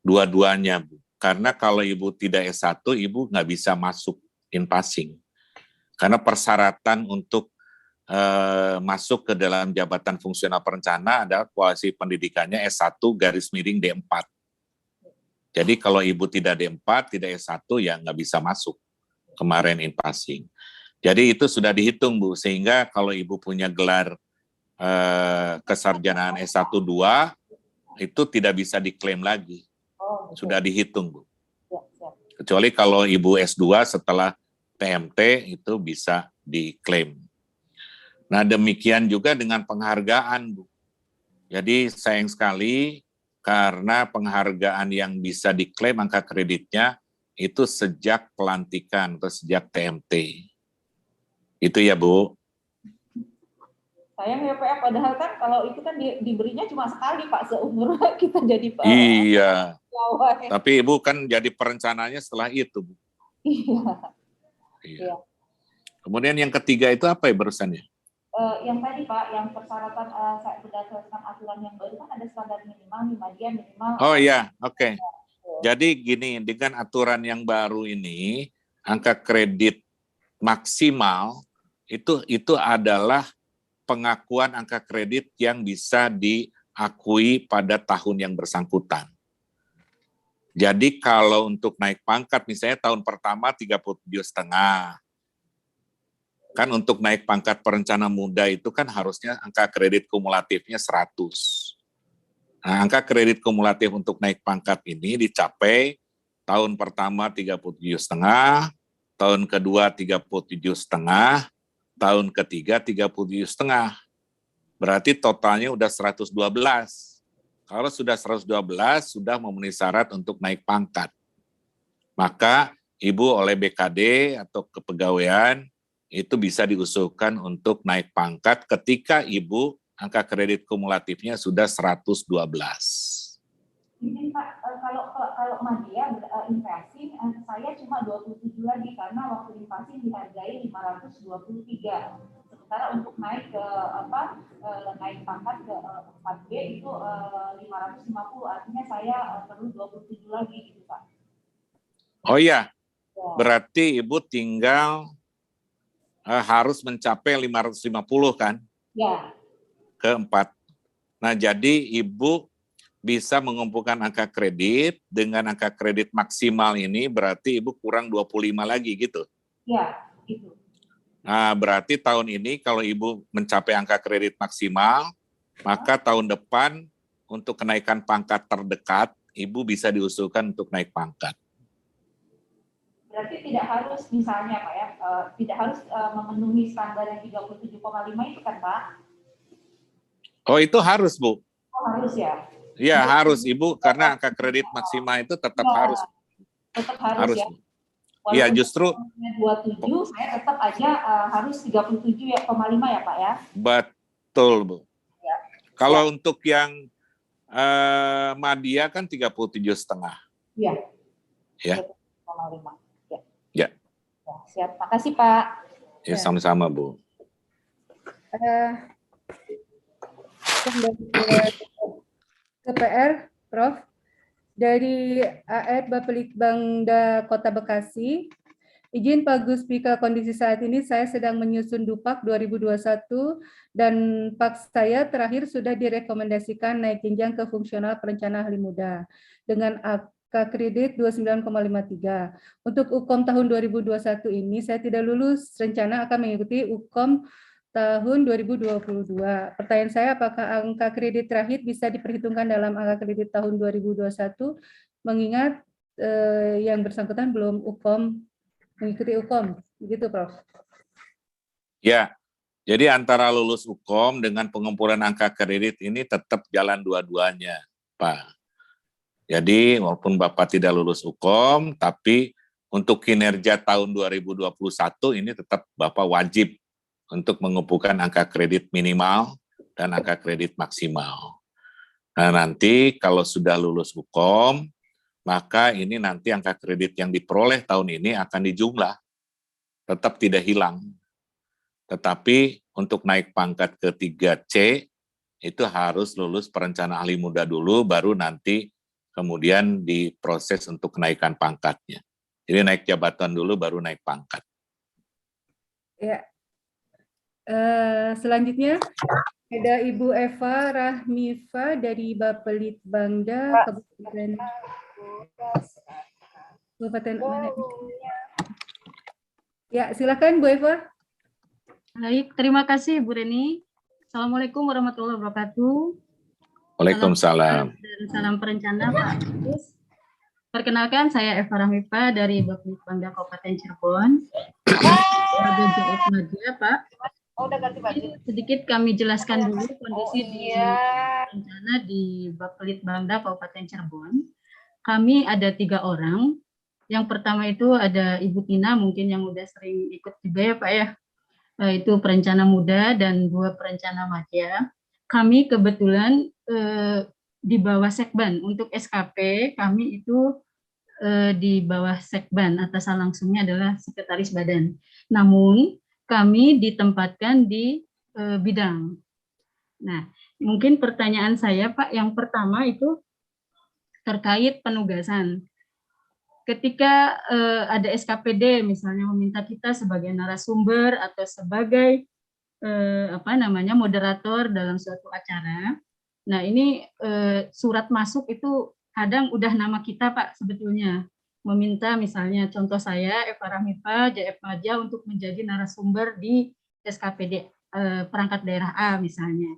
Dua-duanya, Bu. Karena kalau Ibu tidak S1, Ibu nggak bisa masuk impasing. Karena persyaratan untuk masuk ke dalam jabatan fungsional perencana adalah kualifikasi pendidikannya S1 /D4. Jadi kalau Ibu tidak D4, tidak S1, ya nggak bisa masuk kemarin impasing. Jadi itu sudah dihitung Bu, sehingga kalau Ibu punya gelar kesarjanaan S1 2 itu tidak bisa diklaim lagi. sudah dihitung, Bu. Ya, siap. Kecuali kalau Ibu S2 setelah TMT itu bisa diklaim. Nah, demikian juga dengan penghargaan, Bu. Jadi sayang sekali karena penghargaan yang bisa diklaim angka kreditnya itu sejak pelantikan atau sejak TMT. Itu ya, Bu. Sayang ya Pak, padahal kan kalau itu kan diberinya cuma sekali Pak, seumur kita jadi Pak. Iya. Pegawai. Tapi Ibu kan jadi perencananya setelah itu, Bu. Iya. Iya. Kemudian yang ketiga itu apa ya barusannya? Yang tadi Pak, yang persyaratan saya berdasarkan aturan yang baru kan ada standar minimal, dia minimal. Oh iya, oke. Jadi gini, dengan aturan yang baru ini, angka kredit maksimal itu adalah pengakuan angka kredit yang bisa diakui pada tahun yang bersangkutan. Jadi kalau untuk naik pangkat misalnya tahun pertama 37,5. Kan untuk naik pangkat perencana muda itu kan harusnya angka kredit kumulatifnya 100. Nah, angka kredit kumulatif untuk naik pangkat ini dicapai tahun pertama 37,5, tahun kedua 37,5, tahun ketiga 37,5. Berarti totalnya udah 112. Kalau sudah 112, sudah memenuhi syarat untuk naik pangkat. Maka Ibu oleh BKD atau kepegawaian itu bisa diusulkan untuk naik pangkat ketika Ibu angka kredit kumulatifnya sudah 112. Ini Pak, kalau Madya inflasi, saya cuma 27 lagi karena waktu inflasi dihargai 523. Sementara untuk naik ke naik pangkat ke 4B itu 550, artinya saya perlu 27 lagi gitu Pak. Oh iya, berarti Ibu tinggal harus mencapai 550 kan? Ya. Keempat. Nah, jadi Ibu bisa mengumpulkan angka kredit dengan angka kredit maksimal ini berarti Ibu kurang 25 lagi gitu? Ya, gitu. Nah, berarti tahun ini kalau Ibu mencapai angka kredit maksimal, maka tahun depan untuk kenaikan pangkat terdekat, Ibu bisa diusulkan untuk naik pangkat. Berarti tidak harus misalnya Pak ya, tidak harus memenuhi standar yang 37,5 itu kan Pak? Oh itu harus Bu. Oh harus ya? Iya harus Ibu, karena angka kredit maksimal itu tetap ya, harus. Tetap harus ya? Iya justru. 27 saya tetap aja harus 37,5 ya Pak ya? Betul Bu. Ya. Kalau ya. Untuk yang Madya kan 37,5. Iya. Ya. 37,5. Ya. Ya, siap. Makasih Pak. Ya, sama-sama Bu. KPR, Prof. Dari AR Bapelitbangda Kota Bekasi. Izin Pak Guspika, kondisi saat ini saya sedang menyusun Dupak 2021 dan Pak saya terakhir sudah direkomendasikan naik jenjang ke fungsional perencana ahli muda dengan kredit 29,53. Untuk UKOM tahun 2021 ini saya tidak lulus, rencana akan mengikuti UKOM tahun 2022. Pertanyaan saya, apakah angka kredit terakhir bisa diperhitungkan dalam angka kredit tahun 2021 mengingat yang bersangkutan belum UKOM mengikuti UKOM, begitu Prof? Ya, jadi antara lulus UKOM dengan pengumpulan angka kredit ini tetap jalan dua-duanya, Pak. Jadi walaupun Bapak tidak lulus UKOM, tapi untuk kinerja tahun 2021 ini tetap Bapak wajib untuk mengumpulkan angka kredit minimal dan angka kredit maksimal. Nah nanti kalau sudah lulus UKOM, maka ini nanti angka kredit yang diperoleh tahun ini akan dijumlah, tetap tidak hilang. Tetapi untuk naik pangkat ke 3C, itu harus lulus perencana ahli muda dulu, baru nanti kemudian diproses untuk kenaikan pangkatnya. Jadi naik jabatan dulu, baru naik pangkat. Ya. Selanjutnya ada Ibu Eva Rahmifa dari Bapelitbangda Kabupaten mana? Ya, silakan Bu Eva. Baik, terima kasih Bu Reni. Assalamualaikum warahmatullahi wabarakatuh. Waalaikumsalam. Dan salam perencana Pak Agus. Perkenalkan, saya Eva Rahmifa dari Bapelitbang Bangda Kabupaten Cirebon. BJF Madya, Pak. Sedikit kami jelaskan dulu kondisi di bencana di Bapelitbang Bangda Kabupaten Cirebon. Kami ada 3 orang. Yang pertama itu ada Ibu Tina, mungkin yang udah sering ikut juga ya Pak ya. Itu perencana muda dan 2 perencana madya. Kami kebetulan di bawah Sekban. Untuk SKP kami itu di bawah Sekban, atasan langsungnya adalah Sekretaris Badan. Namun kami ditempatkan di bidang. Nah, mungkin pertanyaan saya Pak, yang pertama itu terkait penugasan. Ketika ada SKPD misalnya meminta kita sebagai narasumber atau sebagai moderator dalam suatu acara. Nah, ini surat masuk itu kadang udah nama kita Pak sebetulnya. Meminta misalnya contoh saya Eva Rahmifa, JF Madya untuk menjadi narasumber di SKPD perangkat daerah A misalnya.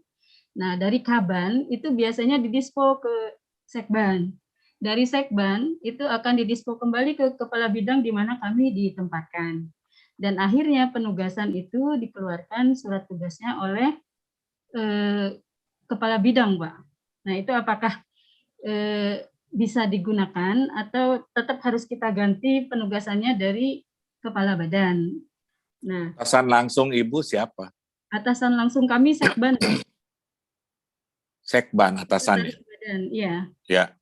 Nah, dari Kaban itu biasanya didispo ke Sekban. Dari Sekban itu akan didispo kembali ke kepala bidang di mana kami ditempatkan. Dan akhirnya penugasan itu dikeluarkan surat tugasnya oleh kepala bidang, Pak. Nah, itu apakah bisa digunakan atau tetap harus kita ganti penugasannya dari kepala badan? Nah, atasan langsung Ibu siapa? Atasan langsung kami Sekban. Sekban atasannya. Iya. Ya.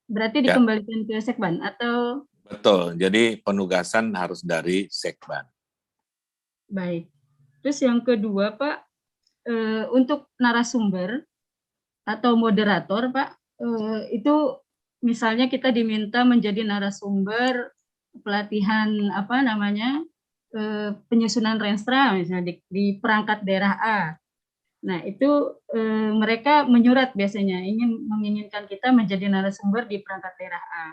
Berarti dikembalikan ke Sekban atau? Betul. Jadi penugasan harus dari Sekban. Baik. Terus yang kedua, Pak, untuk narasumber atau moderator, Pak, itu misalnya kita diminta menjadi narasumber pelatihan penyusunan renstra misalnya di perangkat daerah A. Nah, itu mereka menyurat biasanya menginginkan kita menjadi narasumber di perangkat daerah A.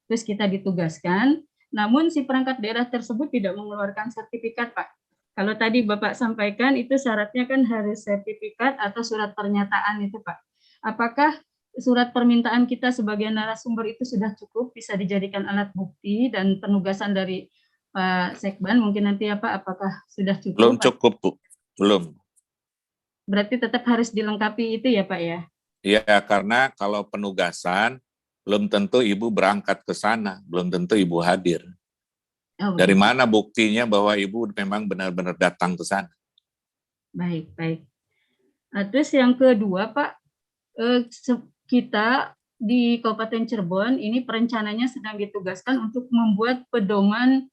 Terus kita ditugaskan, namun si perangkat daerah tersebut tidak mengeluarkan sertifikat, Pak. Kalau tadi Bapak sampaikan itu syaratnya kan harus sertifikat atau surat pernyataan itu, Pak. Apakah surat permintaan kita sebagai narasumber itu sudah cukup bisa dijadikan alat bukti dan penugasan dari Pak Sekban mungkin nanti ya Pak, apakah sudah cukup? Belum cukup, Bu. Belum. Berarti tetap harus dilengkapi itu ya Pak ya? Iya, karena kalau penugasan belum tentu Ibu berangkat ke sana, belum tentu Ibu hadir. Oh, dari mana buktinya bahwa Ibu memang benar-benar datang ke sana? Baik, baik. Nah, terus yang kedua Pak, kita di Kabupaten Cirebon ini perencananya sedang ditugaskan untuk membuat pedoman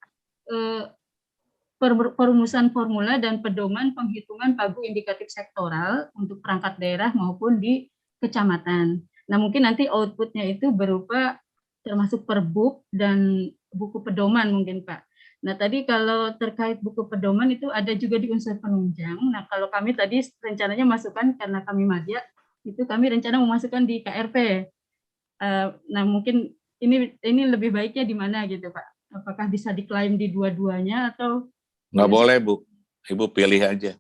perumusan formula dan pedoman penghitungan pagu indikatif sektoral untuk perangkat daerah maupun di kecamatan. Nah, mungkin nanti outputnya itu berupa termasuk perbuk dan buku pedoman mungkin Pak. Nah, tadi kalau terkait buku pedoman itu ada juga di unsur penunjang. Nah, kalau kami tadi rencananya masukkan karena kami madya, itu kami rencana memasukkan di KRP. Nah, mungkin ini lebih baiknya di mana gitu Pak? Apakah bisa diklaim di dua-duanya atau? Nggak boleh, Bu. Ibu pilih aja.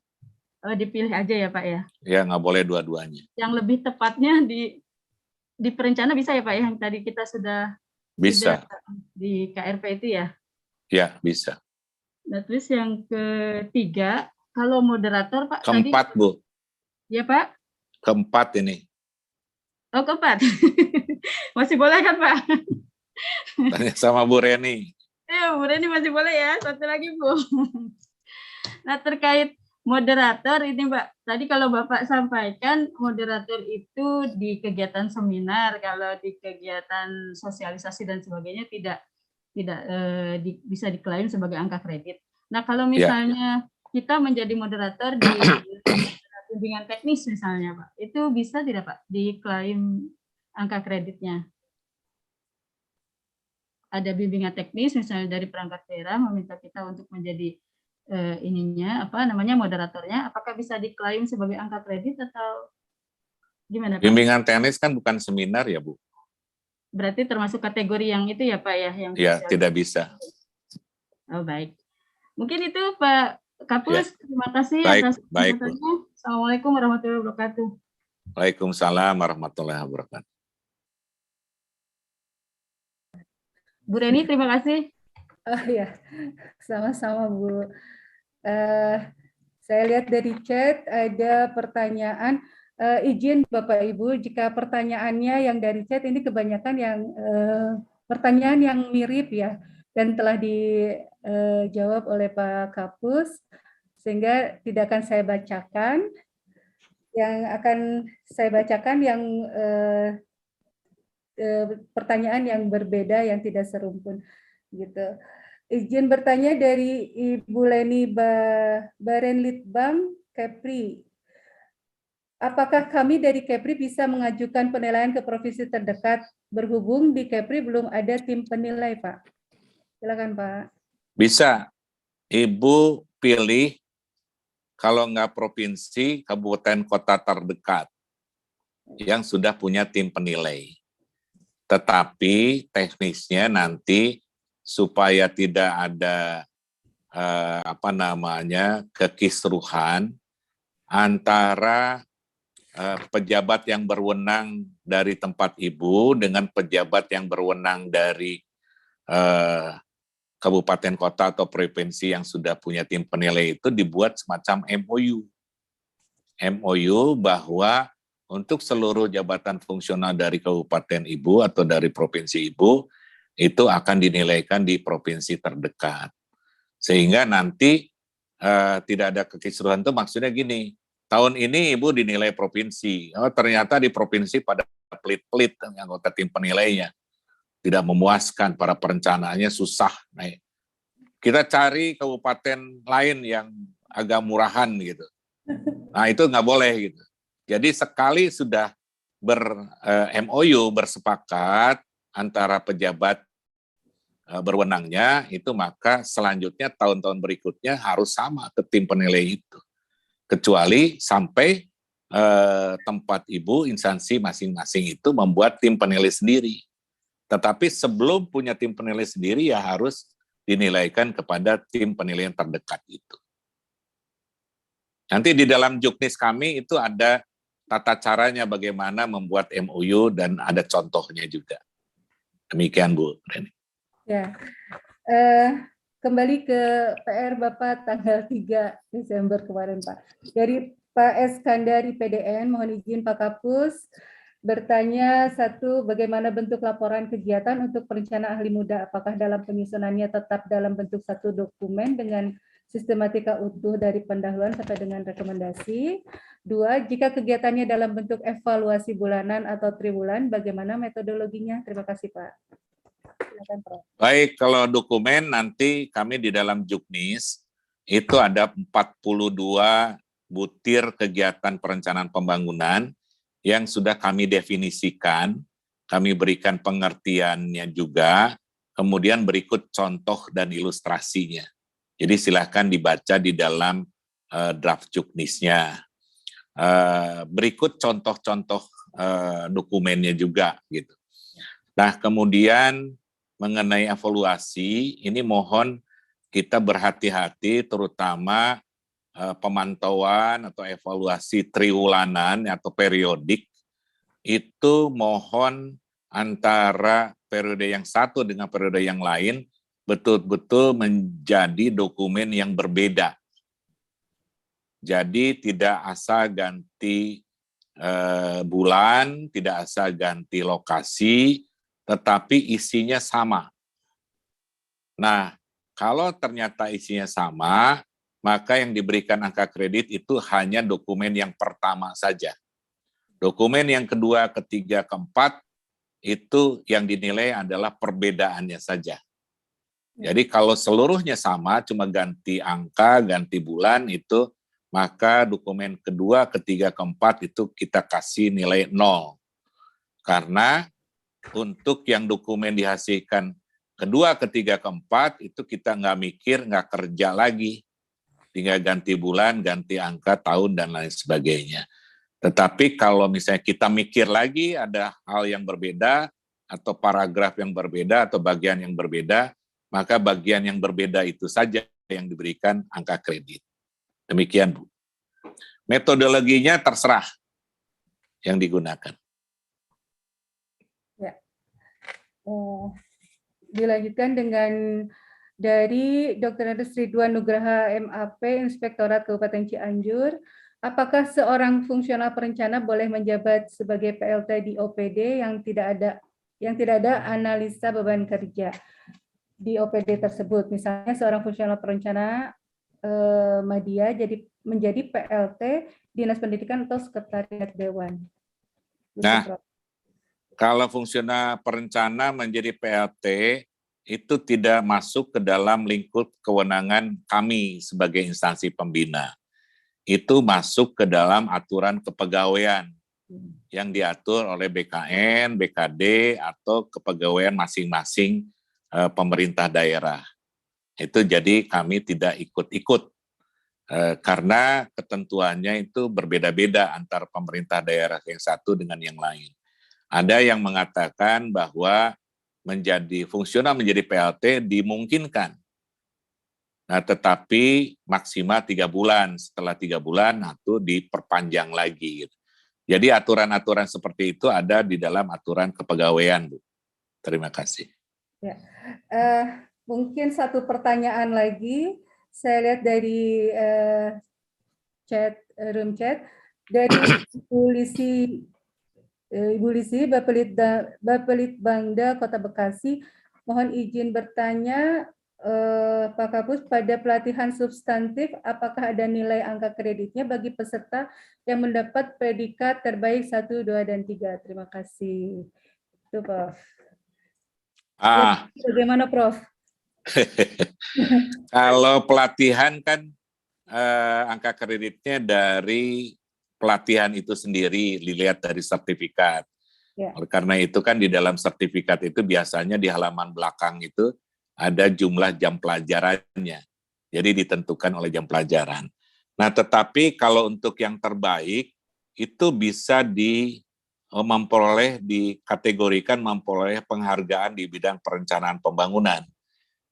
Oh, dipilih aja ya Pak ya? Ya, nggak boleh dua-duanya. Yang lebih tepatnya di perencana bisa ya Pak ya? Yang tadi kita sudah bisa di KRP itu ya? Ya, bisa. Nah, terus yang ketiga, kalau moderator Pak keempat, tadi, Bu. Ya Pak? Keempat ini. Oh, keempat. Masih boleh kan Pak? Tanya sama Bu Reni. Ya, Bu Reni masih boleh ya. Satu lagi Bu. Nah, terkait moderator ini Mbak, tadi kalau Bapak sampaikan moderator itu di kegiatan seminar, kalau di kegiatan sosialisasi dan sebagainya tidak bisa diklaim sebagai angka kredit. Nah, kalau misalnya kita menjadi moderator di bimbingan teknis misalnya Pak, itu bisa tidak Pak diklaim angka kreditnya? Ada bimbingan teknis misalnya dari perangkat daerah meminta kita untuk menjadi moderatornya, apakah bisa diklaim sebagai angka kredit atau gimana Pak? Bimbingan teknis kan bukan seminar ya Bu? Berarti termasuk kategori yang itu ya Pak ya? Yang ya, tidak bisa. Oh baik. Mungkin itu Pak Kapus, terima kasih atas kesempatannya. Assalamualaikum warahmatullahi wabarakatuh. Waalaikumsalam warahmatullahi wabarakatuh. Bu Reni, terima kasih. Oh ya, sama-sama Bu. Saya lihat dari chat ada pertanyaan. Izin Bapak Ibu, jika pertanyaannya yang dari chat ini kebanyakan yang pertanyaan yang mirip ya, dan telah dijawab oleh Pak Kapus, sehingga tidak akan saya bacakan. Yang akan saya bacakan yang pertanyaan yang berbeda yang tidak serumpun gitu. Izin bertanya dari Ibu Leni Barenlitbang Kepri. Apakah kami dari Kepri bisa mengajukan penilaian ke provinsi terdekat berhubung di Kepri belum ada tim penilai, Pak? Silakan, Pak. Bisa. Ibu pilih kalau nggak provinsi, kabupaten kota terdekat yang sudah punya tim penilai. Tetapi teknisnya nanti supaya tidak ada kekisruhan antara pejabat yang berwenang dari tempat Ibu dengan pejabat yang berwenang dari kabupaten kota atau provinsi yang sudah punya tim penilai itu dibuat semacam MOU. MOU bahwa untuk seluruh jabatan fungsional dari kabupaten Ibu atau dari provinsi Ibu itu akan dinilaikan di provinsi terdekat. Sehingga nanti tidak ada kekisruhan itu maksudnya gini, tahun ini Ibu dinilai provinsi, ternyata di provinsi pada pelit-pelit anggota tim penilainya, tidak memuaskan, para perencanaannya susah. Nah, kita cari kabupaten lain yang agak murahan gitu. Nah itu nggak boleh gitu. Jadi sekali sudah ber-MOU bersepakat antara pejabat berwenangnya itu, maka selanjutnya tahun-tahun berikutnya harus sama ke tim penilai itu. Kecuali sampai tempat Ibu, instansi masing-masing itu membuat tim penilai sendiri. Tetapi sebelum punya tim penilai sendiri ya harus dinilaikan kepada tim penilaian terdekat itu. Nanti di dalam juknis kami itu ada tata caranya bagaimana membuat MOU dan ada contohnya juga. Demikian Bu Reni. Ya, kembali ke PR Bapak tanggal 3 Desember kemarin Pak. Dari Pak Eskandari PDN, mohon izin Pak Kapus bertanya, satu, bagaimana bentuk laporan kegiatan untuk perencanaan ahli muda? Apakah dalam penyusunannya tetap dalam bentuk satu dokumen dengan sistematika utuh dari pendahuluan sampai dengan rekomendasi? Dua, jika kegiatannya dalam bentuk evaluasi bulanan atau triwulan, bagaimana metodologinya? Terima kasih Pak. Silakan, Prof. Baik, kalau dokumen nanti kami di dalam juknis itu ada 42 butir kegiatan perencanaan pembangunan yang sudah kami definisikan, kami berikan pengertiannya juga, kemudian berikut contoh dan ilustrasinya. Jadi silahkan dibaca di dalam draft juknisnya. Berikut contoh-contoh dokumennya juga gitu. Nah, kemudian mengenai evaluasi, ini mohon kita berhati-hati terutama pemantauan atau evaluasi triwulanan atau periodik, itu mohon antara periode yang satu dengan periode yang lain betul-betul menjadi dokumen yang berbeda. Jadi tidak asal ganti bulan, tidak asal ganti lokasi, tetapi isinya sama. Nah, kalau ternyata isinya sama, maka yang diberikan angka kredit itu hanya dokumen yang pertama saja. Dokumen yang kedua, ketiga, keempat, itu yang dinilai adalah perbedaannya saja. Jadi kalau seluruhnya sama, cuma ganti angka, ganti bulan, itu maka dokumen kedua, ketiga, keempat itu kita kasih nilai 0. Karena untuk yang dokumen dihasilkan kedua, ketiga, keempat, itu kita nggak mikir, nggak kerja lagi. Tinggal ganti bulan, ganti angka, tahun, dan lain sebagainya. Tetapi kalau misalnya kita mikir lagi ada hal yang berbeda, atau paragraf yang berbeda, atau bagian yang berbeda, maka bagian yang berbeda itu saja yang diberikan angka kredit. Demikian, Bu. Metodologinya terserah yang digunakan. Ya. dilanjutkan dengan dari Dr. Andes Ridwan Nugraha MAP, Inspektorat Kabupaten Cianjur. Apakah seorang fungsional perencana boleh menjabat sebagai PLT di OPD yang tidak ada analisa beban kerja di OPD tersebut? Misalnya seorang fungsional perencana media menjadi PLT Dinas Pendidikan atau Sekretariat Dewan. Nah, kalau fungsional perencana menjadi PLT itu tidak masuk ke dalam lingkup kewenangan kami sebagai instansi pembina. Itu masuk ke dalam aturan kepegawaian yang diatur oleh BKN, BKD, atau kepegawaian masing-masing pemerintah daerah. Itu jadi kami tidak ikut-ikut karena ketentuannya itu berbeda-beda antar pemerintah daerah yang satu dengan yang lain. Ada yang mengatakan bahwa fungsional menjadi PLT dimungkinkan. Nah, tetapi maksimal 3 bulan. Setelah 3 bulan, itu diperpanjang lagi. Jadi aturan-aturan seperti itu ada di dalam aturan kepegawaian, Bu. Terima kasih. Ya. Mungkin satu pertanyaan lagi. Saya lihat dari room chat. Dari Ibu Lisi, Bapelitbangda Kota Bekasi, mohon izin bertanya, Pak Kapus, pada pelatihan substantif, apakah ada nilai angka kreditnya bagi peserta yang mendapat predikat terbaik 1, 2, dan 3? Terima kasih. Itu, Prof. Bagaimana, Prof? Kalau pelatihan kan angka kreditnya dari pelatihan itu sendiri, dilihat dari sertifikat. Ya. Oleh karena itu kan di dalam sertifikat itu biasanya di halaman belakang itu ada jumlah jam pelajarannya. Jadi ditentukan oleh jam pelajaran. Nah, tetapi kalau untuk yang terbaik itu bisa dikategorikan memperoleh penghargaan di bidang perencanaan pembangunan.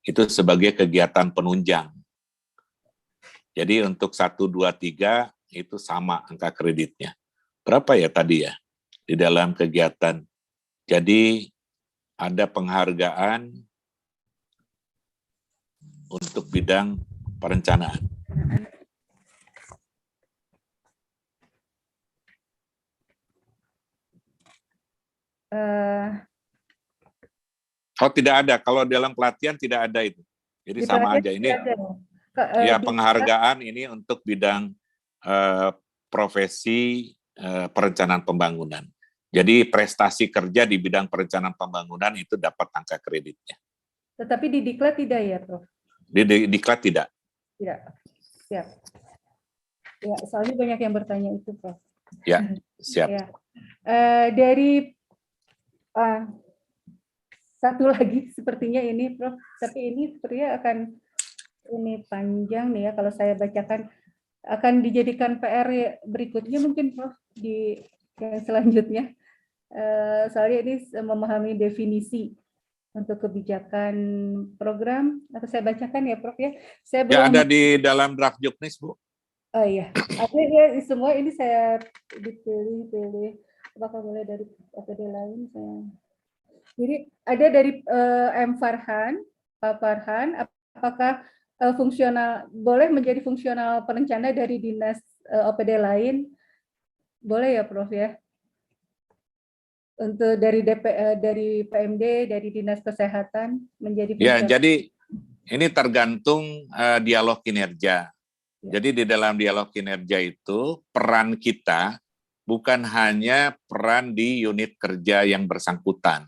Itu sebagai kegiatan penunjang. Jadi untuk 1, 2, 3 itu sama angka kreditnya. Berapa ya tadi ya di dalam kegiatan? Jadi ada penghargaan untuk bidang perencanaan. Oh, tidak ada. Kalau dalam pelatihan tidak ada itu. Jadi sama aja ini. Ya, penghargaan ini untuk bidang profesi perencanaan pembangunan. Jadi prestasi kerja di bidang perencanaan pembangunan itu dapat angka kreditnya. Tetapi di Diklat tidak ya, Prof? Di Diklat tidak. Tidak. Siap. Ya, soalnya banyak yang bertanya itu, Prof. Ya, siap. Ya. Dari satu lagi sepertinya ini, Prof. Tapi ini sepertinya akan panjang nih ya kalau saya bacakan, akan dijadikan PR berikutnya mungkin, Prof, di yang selanjutnya. Soalnya ini memahami definisi untuk kebijakan program, atau saya bacakan ya, Prof ya. Saya belum... Ya, ada di dalam draft juknis, Bu. Oh iya, ada ya, semua ini saya dipilih. Apakah boleh dari OPD lain? Jadi ada dari M. Farhan, Pak Farhan, apakah boleh menjadi fungsional perencana dari dinas OPD lain? Boleh ya, Prof ya? Untuk dari dari PMD, dari dinas kesehatan menjadi fungsional. Ya, jadi ini tergantung dialog kinerja. Jadi di dalam dialog kinerja itu peran kita bukan hanya peran di unit kerja yang bersangkutan.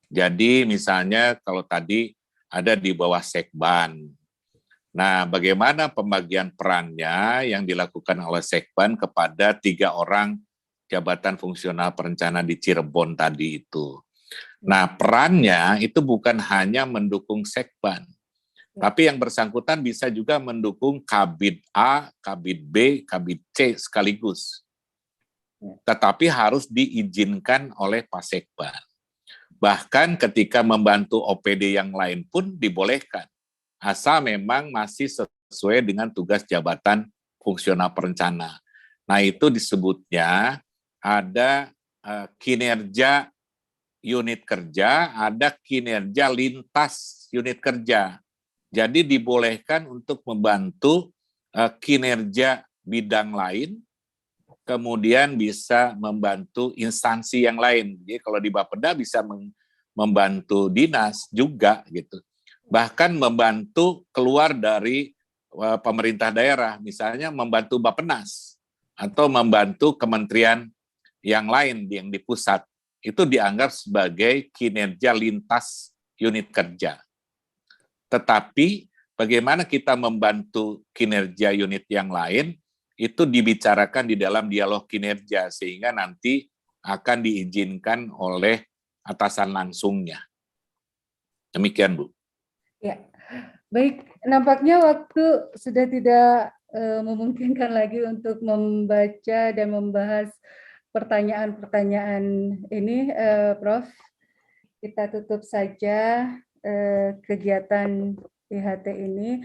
Jadi misalnya kalau tadi ada di bawah Sekban. Nah, bagaimana pembagian perannya yang dilakukan oleh Sekban kepada 3 orang jabatan fungsional perencana di Cirebon tadi itu. Nah, perannya itu bukan hanya mendukung Sekban, tapi yang bersangkutan bisa juga mendukung Kabid A, Kabid B, Kabid C sekaligus. Tetapi harus diizinkan oleh Pak Sekban. Bahkan ketika membantu OPD yang lain pun dibolehkan, asal memang masih sesuai dengan tugas jabatan fungsional perencana. Nah, itu disebutnya ada kinerja unit kerja, ada kinerja lintas unit kerja. Jadi dibolehkan untuk membantu kinerja bidang lain, kemudian bisa membantu instansi yang lain. Jadi kalau di Bapeda bisa membantu dinas juga gitu. Bahkan membantu keluar dari pemerintah daerah, misalnya membantu Bappenas atau membantu kementerian yang lain yang di pusat. Itu dianggap sebagai kinerja lintas unit kerja. Tetapi bagaimana kita membantu kinerja unit yang lain, itu dibicarakan di dalam dialog kinerja, sehingga nanti akan diizinkan oleh atasan langsungnya. Demikian, Bu. Ya, baik. Nampaknya waktu sudah tidak memungkinkan lagi untuk membaca dan membahas pertanyaan-pertanyaan ini, Prof. Kita tutup saja kegiatan IHT ini.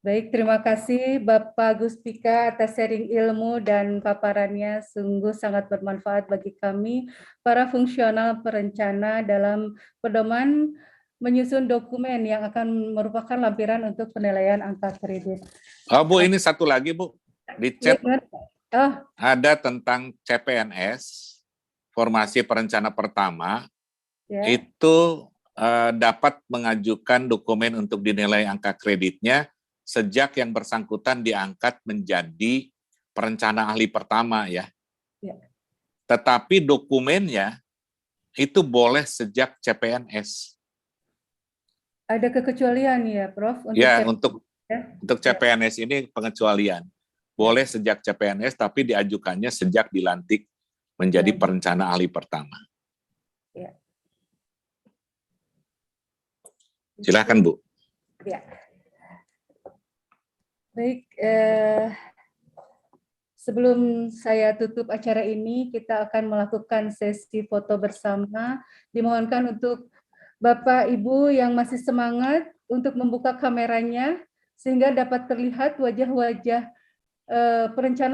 Baik, terima kasih Bapak Guspika atas sharing ilmu dan paparannya, sungguh sangat bermanfaat bagi kami, para fungsional perencana dalam pedoman menyusun dokumen yang akan merupakan lampiran untuk penilaian angka kredit. Oh Bu, ini satu lagi Bu, di chat Oh. ada tentang CPNS, formasi perencana pertama, Ya. itu dapat mengajukan dokumen untuk dinilai angka kreditnya sejak yang bersangkutan diangkat menjadi perencana ahli pertama ya. Ya. Tetapi dokumennya itu boleh sejak CPNS. Ada kekecualian ya, Prof? Untuk untuk CPNS ini pengecualian. Boleh sejak CPNS, tapi diajukannya sejak dilantik menjadi perencana ahli pertama. Ya. Silakan, Bu. Ya. Baik, sebelum saya tutup acara ini, kita akan melakukan sesi foto bersama. Dimohonkan untuk Bapak Ibu yang masih semangat untuk membuka kameranya sehingga dapat terlihat wajah-wajah perencana